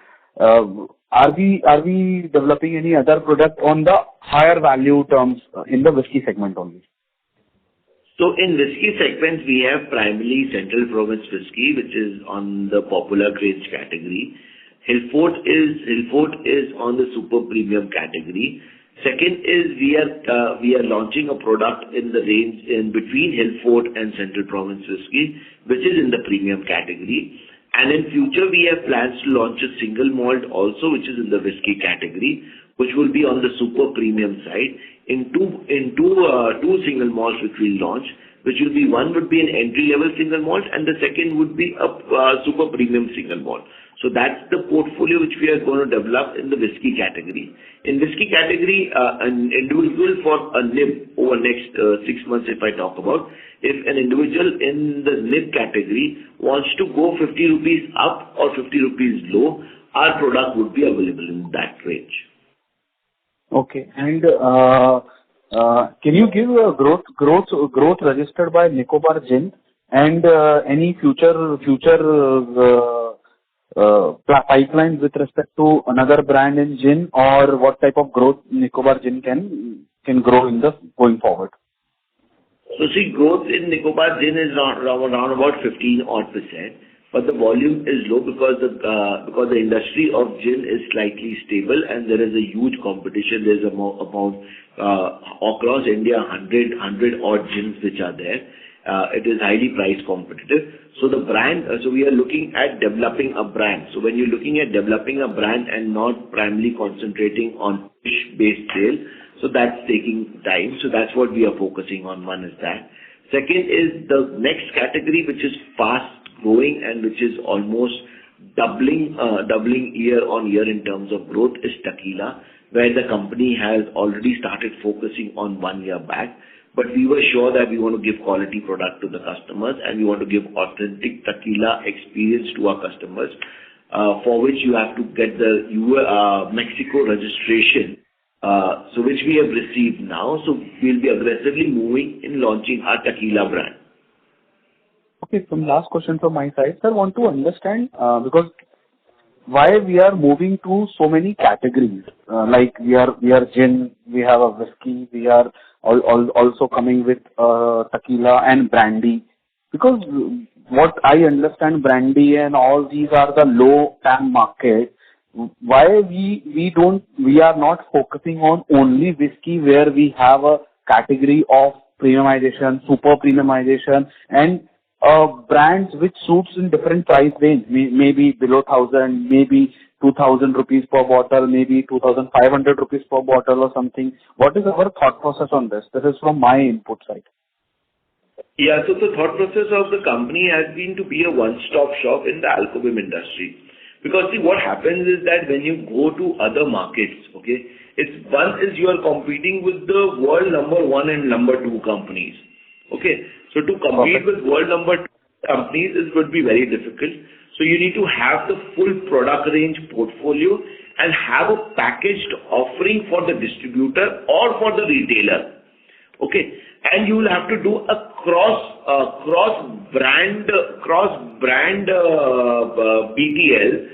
Are we developing any other product on the higher value terms in the whiskey segment only? So in whiskey segments, we have primarily Central Province whiskey, which is on the popular grades category. Hillfort is on the super premium category. Second is we are launching a product in the range in between Hillfort and Central Province whiskey, which is in the premium category. And in future, we have plans to launch a single malt also, which is in the whiskey category, which will be on the super premium side. In two single malts which we'll launch, which will be one would be an entry-level single malt, and the second would be a super premium single malt. So that's the portfolio which we are going to develop in the whiskey category. In whiskey category, an individual for a nib over next 6 months, if I talk about, if an individual in the nib category wants to go 50 rupees up or 50 rupees low, our product would be available in that range. Okay. And can you give a growth registered by Nicobar Gin and any future pipeline with respect to another brand in gin, or what type of growth Nicobar Gin can grow in the going forward? So see, growth in Nicobar Gin is around about 15%, but the volume is low because the industry of gin is slightly stable and there is a huge competition. There's about across India 100 odd gins which are there. It is highly price competitive. So the brand, so we are looking at developing a brand. So when you're looking at developing a brand and not primarily concentrating on fish-based sale, so that's taking time. So that's what we are focusing on. One is that. Second is the next category, which is fast growing and which is almost doubling year on year in terms of growth, is tequila, where the company has already started focusing on 1 year back. But we were sure that we want to give quality product to the customers and we want to give authentic tequila experience to our customers, for which you have to get the Mexico registration, so which we have received now. So we'll be aggressively moving in launching our tequila brand. Okay, some last question from my side. Sir, want to understand, because why we are moving to so many categories, like we are gin, we have a whiskey, we are also coming with tequila and brandy. Because what I understand, brandy and all these are the low TAM market. Why we are not focusing on only whiskey, where we have a category of premiumization, super premiumization, and brands which suits in different price range, maybe below 1,000, maybe 2,000 rupees per bottle, maybe 2,500 rupees per bottle or something. What is our thought process on this? This is from my input side. Yeah, so the thought process of the company has been to be a one-stop shop in the alcohol industry. Because see, what happens is that when you go to other markets, okay, one is you are competing with the world number 1 and number 2 companies. Okay, so to compete with world number 2 companies would be very difficult. So you need to have the full product range portfolio and have a packaged offering for the distributor or for the retailer. Okay, and you will have to do a cross-brand BTL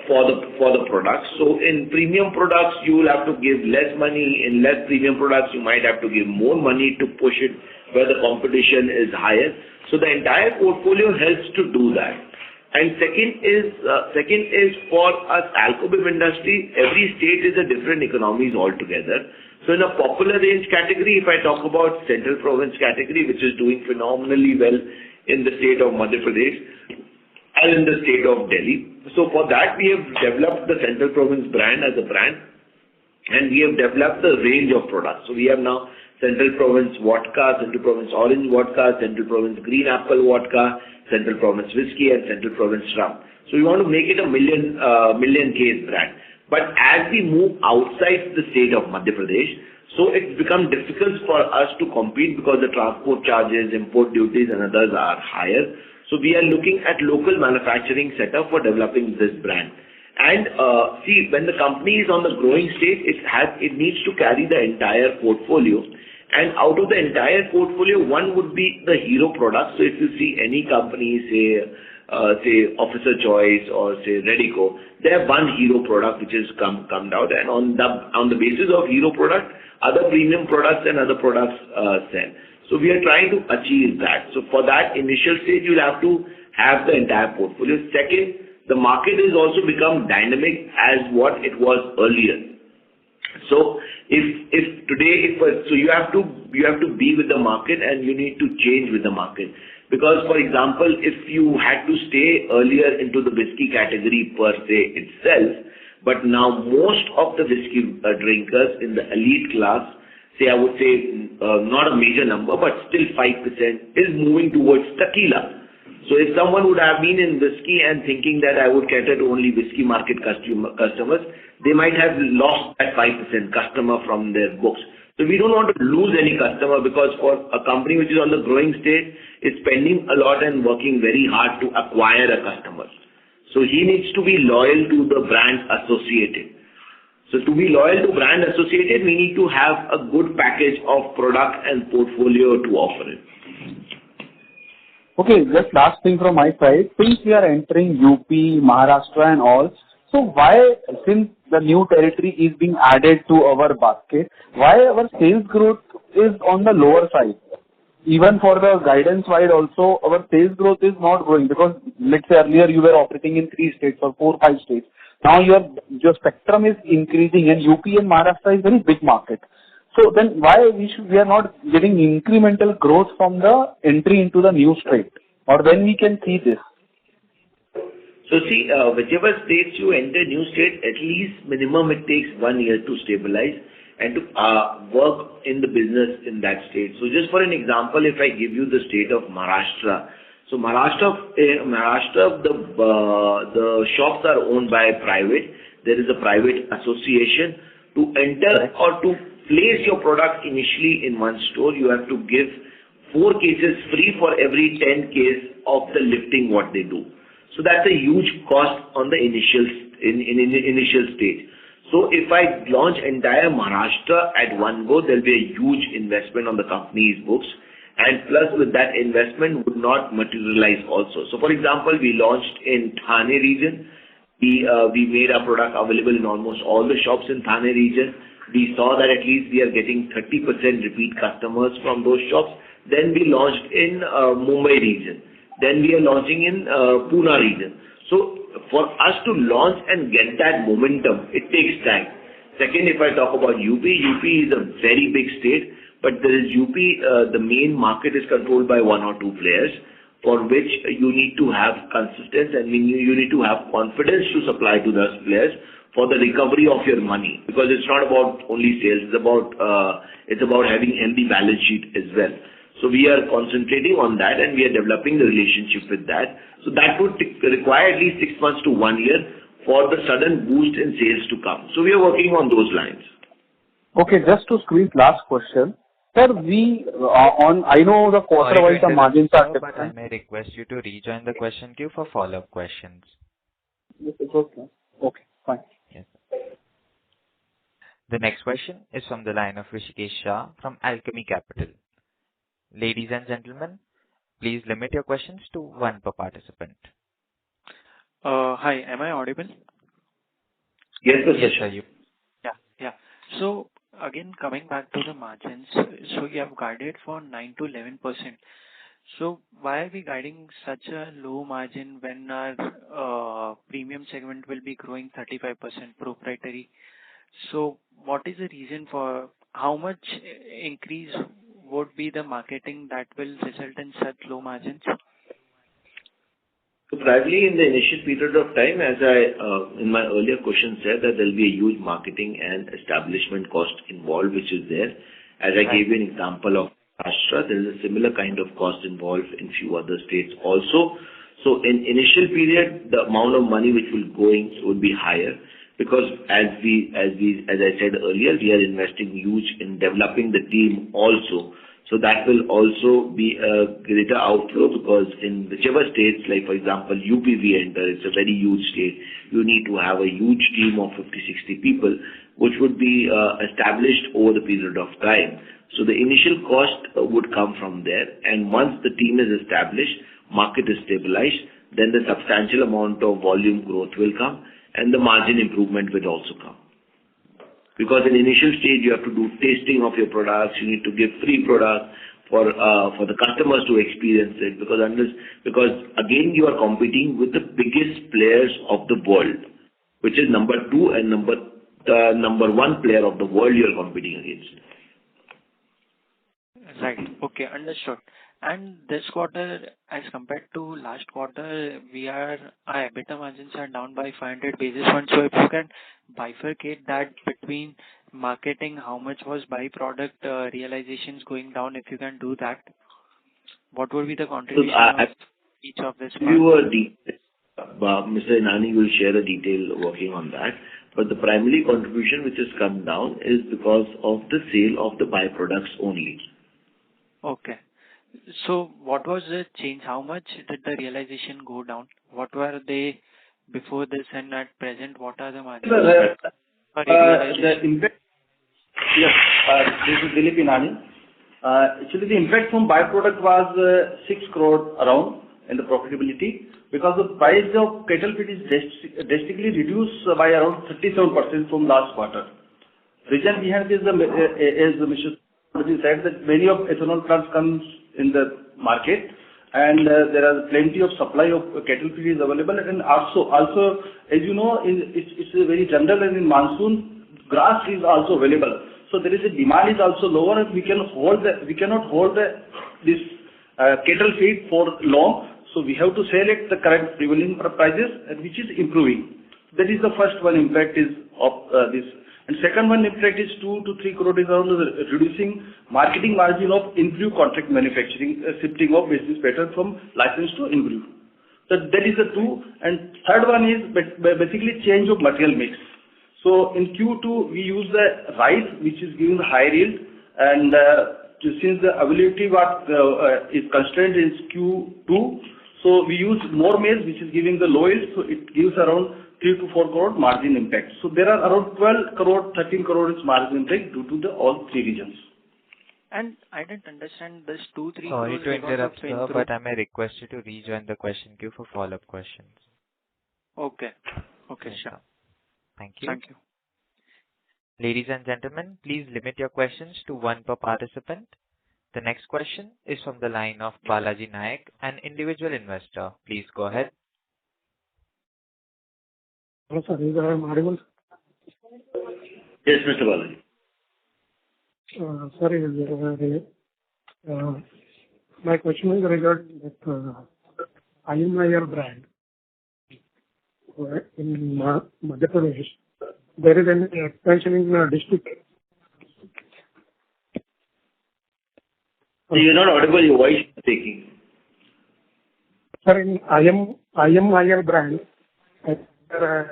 for the products. So in premium products, you will have to give less money. In less premium products, you might have to give more money to push it where the competition is higher. So the entire portfolio helps to do that. And second is for us Alcobev industry, every state is a different economies altogether. So in a popular range category, if I talk about Central Province category, which is doing phenomenally well in the state of Madhya Pradesh and in the state of Delhi. So for that, we have developed the Central Province brand as a brand, and we have developed the range of products. So we have now Central Province Vodka, Central Province Orange Vodka, Central Province Green Apple Vodka, Central Province Whiskey, and Central Province Rum. So we want to make it a million case brand. But as we move outside the state of Madhya Pradesh, so it's become difficult for us to compete because the transport charges, import duties, and others are higher. So we are looking at local manufacturing setup for developing this brand. And see, when the company is on the growing stage, it needs to carry the entire portfolio. And out of the entire portfolio, one would be the hero products. So if you see any company, say Officer Choice or say Redico, they have one hero product which has come out, and on the basis of hero product, other premium products and other products sell. So we are trying to achieve that. So for that initial stage, you'll have to have the entire portfolio. Second, the market has also become dynamic as what it was earlier. So you have to be with the market, and you need to change with the market. Because, for example, if you had to stay earlier into the whiskey category per se itself, but now most of the whiskey drinkers in the elite class, say I would say not a major number, but still 5% is moving towards tequila. So if someone would have been in whiskey and thinking that I would cater to only whiskey market customers, they might have lost that 5% customer from their books. So we don't want to lose any customer, because for a company which is on the growing stage, is spending a lot and working very hard to acquire a customer. So he needs to be loyal to the brand associated. So to be loyal to brand associated, we need to have a good package of product and portfolio to offer it. Okay, just last thing from my side. Since we are entering UP, Maharashtra and all, so why, since the new territory is being added to our basket, why our sales growth is on the lower side? Even for the guidance wide also, our sales growth is not growing, because let's say earlier you were operating in 3 states or 4, 5 states. Now your spectrum is increasing, and UP and Maharashtra is very big market. So then why we are not getting incremental growth from the entry into the new state? Or when we can see this? So see, whichever states you enter new state, at least minimum it takes 1 year to stabilize and to work in the business in that state. So just for an example, if I give you the state of Maharashtra, so Maharashtra, the shops are owned by private. There is a private association. To enter or to place your product initially in one store, you have to give 4 cases free for every 10 case of the lifting what they do. So that's a huge cost on the initial stage. So if I launch entire Maharashtra at one go, there'll be a huge investment on the company's books, and plus with that investment would not materialize also. So for example, we launched in Thane region. We made our product available in almost all the shops in Thane region. We saw that at least we are getting 30% repeat customers from those shops. Then we launched in Mumbai region. Then we are launching in Pune region. So for us to launch and get that momentum, it takes time. Second, if I talk about UP is a very big state, but there is UP, the main market is controlled by 1 or 2 players, for which you need to have consistency and you need to have confidence to supply to those players for the recovery of your money, because it's not about only sales, it's about having healthy balance sheet as well. So we are concentrating on that, and we are developing the relationship with that. So that would require at least 6 months to 1 year for the sudden boost in sales to come. So we are working on those lines. Okay, just to squeeze last question. Sir, I know the quarter-wise the margins are different. But I may request you to rejoin the question queue for follow-up questions. Yes, it's okay. Okay, fine. Yes. The next question is from the line of Rishikesh Shah from Alchemy Capital. Ladies and gentlemen, please limit your questions to one per participant. Hi, am I audible? Yes, Yes, sir. You. Yeah. So again, coming back to the margins, so you have guided for 9 to 11%. So why are we guiding such a low margin when our premium segment will be growing 35% proprietary? So what is the reason for how much increase would be the marketing that will result in such low margins? So primarily in the initial period of time, as I in my earlier question said, that there will be a huge marketing and establishment cost involved, which is there. As I gave you an example of Maharashtra, there is a similar kind of cost involved in few other states also. So in initial period, the amount of money which will go in would be higher, because as I said earlier, we are investing huge in developing the team also. So that will also be a greater outflow, because in whichever states, like for example, UP we enter, it's a very huge state. You need to have a huge team of 50, 60 people, which would be established over the period of time. So the initial cost would come from there. And once the team is established, market is stabilized, then the substantial amount of volume growth will come and the margin improvement will also come. Because in initial stage, you have to do tasting of your products. You need to give free products for the customers to experience it. Because again, you are competing with the biggest players of the world, which is number 2 and number 1 player of the world you are competing against. Right. Okay, understood. And this quarter, as compared to last quarter, our EBITDA margins are down by 500 basis points. So if you can bifurcate that between marketing, how much was byproduct realizations going down, if you can do that, what would be the contribution of each of this? Mr. Inani will share the detail working on that. But the primary contribution which has come down is because of the sale of the byproducts only. Okay. So what was the change? How much did the realization go down? What were they before this, and at present, what are the margins? The impact. Yes, this is Dilip Inani. Actually, the impact from byproduct was 6 crore around in the profitability, because the price of cattle feed is drastically reduced by around 37% from last quarter. Reason behind this, as Mr. said, that many of ethanol plants comes in the market, and there are plenty of supply of cattle feed is available, and also as you know, it's very general, and in monsoon grass is also available. So there is a demand is also lower, and we cannot hold this cattle feed for long. So we have to sell at the current prevailing prices, which is improving. That is the first one impact is of this. And second one impact is 2 to 3 crore is around reducing marketing margin of in-brew contract manufacturing, shifting of business pattern from license to in-brew. So that is the 2. And third one is basically change of material mix. So in Q2 we use the rice, which is giving the high yield, and since the availability is constrained in Q2, so we use more maize, which is giving the low yield, so it gives around 3 to 4 crore margin impact. So there are around 12 crore, 13 crore is margin impact due to all 3 regions. And I didn't understand this 2, 3 Sorry to interrupt, sir, but I may request you to rejoin the question queue for follow-up questions. Okay. Okay, sure. Thank you. Thank you. Ladies and gentlemen, please limit your questions to one per participant. The next question is from the line of Balaji Nayak, an individual investor. Please go ahead. Hello, sir. Is I audible? Yes, Mr. Balaji. Sorry, my question is regarding that IMIR brand in Madhya Pradesh. There is an expansion in district. So you're not audible, your voice is taking. Sir, in IMIR brand,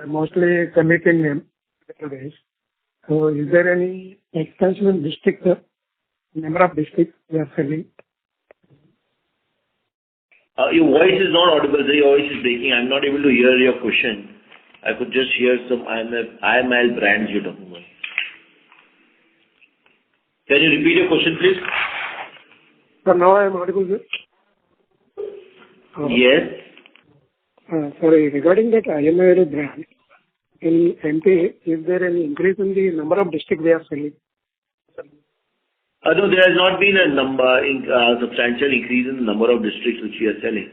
mostly committing name, Pradesh. So is there any expansion in district, number of districts we are selling? Your voice is not audible, sir. Your voice is breaking. I'm not able to hear your question. I could just hear some IML brands you're talking about. Can you repeat your question, please? Sir, now I am audible, sir? Yes. Sorry, regarding that IMI brand, in MP, is there any increase in the number of districts they are selling? No, there has not been a substantial increase in the number of districts which we are selling.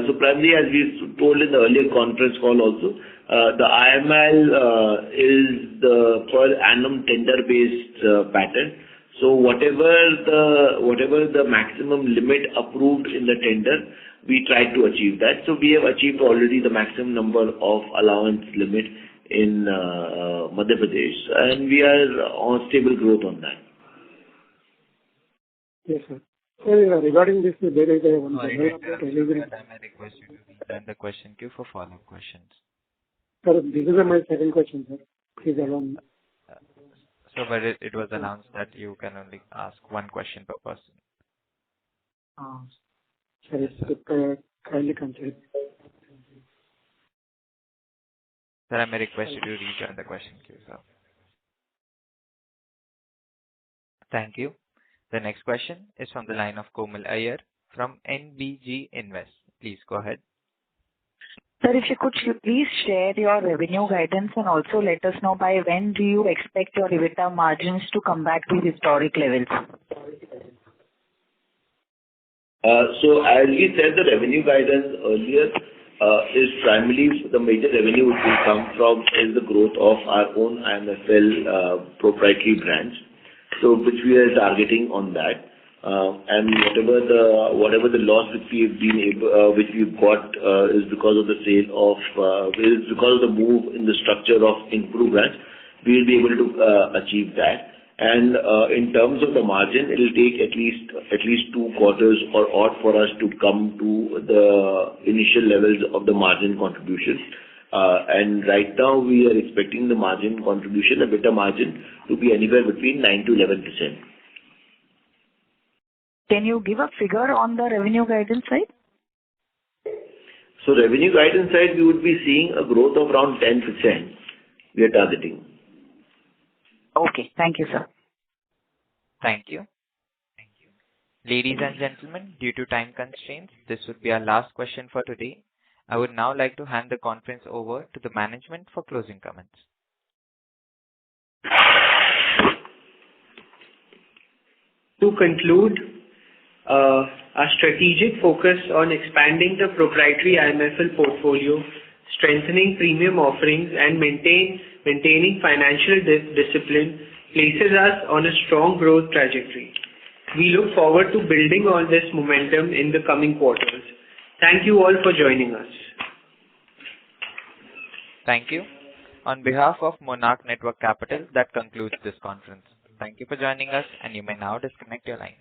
So primarily, as we told in the earlier conference call also, the IML is the per annum tender-based pattern. So whatever the maximum limit approved in the tender, we try to achieve that. So we have achieved already the maximum number of allowance limit in Madhya Pradesh, and we are on stable growth on that. Yes, sir. Sir, regarding this, there is a one. Sorry, I request you to return the question queue for follow-up questions. Sir, this is my second question, sir. Please allow me. So, but it was announced that you can only ask one question per person. Sir, kindly consider. Sir, I may request you to return the question queue, sir. Thank you. The next question is from the line of Komal Iyer from NBG Invest. Please go ahead. Sir, if you could please share your revenue guidance and also let us know by when do you expect your EBITDA margins to come back to historic levels? So as we said, the revenue guidance earlier is primarily the major revenue which will come from is the growth of our own IMFL proprietary brands, so which we are targeting on that. And whatever the loss which we've got is because of the sale of is because of the move in the structure of improved brands, we will be able to achieve that. And in terms of the margin, it will take at least 2 quarters or odd for us to come to the initial levels of the margin contribution. And right now we are expecting the margin contribution, EBITDA margin, to be anywhere between 9 to 11%. Can you give a figure on the revenue guidance side? So revenue guidance side, we would be seeing a growth of around 10%. We are targeting. Okay. Thank you, sir. Thank you. Ladies and gentlemen, due to time constraints, this would be our last question for today. I would now like to hand the conference over to the management for closing comments. To conclude, our strategic focus on expanding the proprietary IMFL portfolio, strengthening premium offerings, and maintaining financial discipline places us on a strong growth trajectory. We look forward to building on this momentum in the coming quarters. Thank you all for joining us. Thank you. On behalf of Monarch Network Capital, that concludes this conference. Thank you for joining us, and you may now disconnect your line.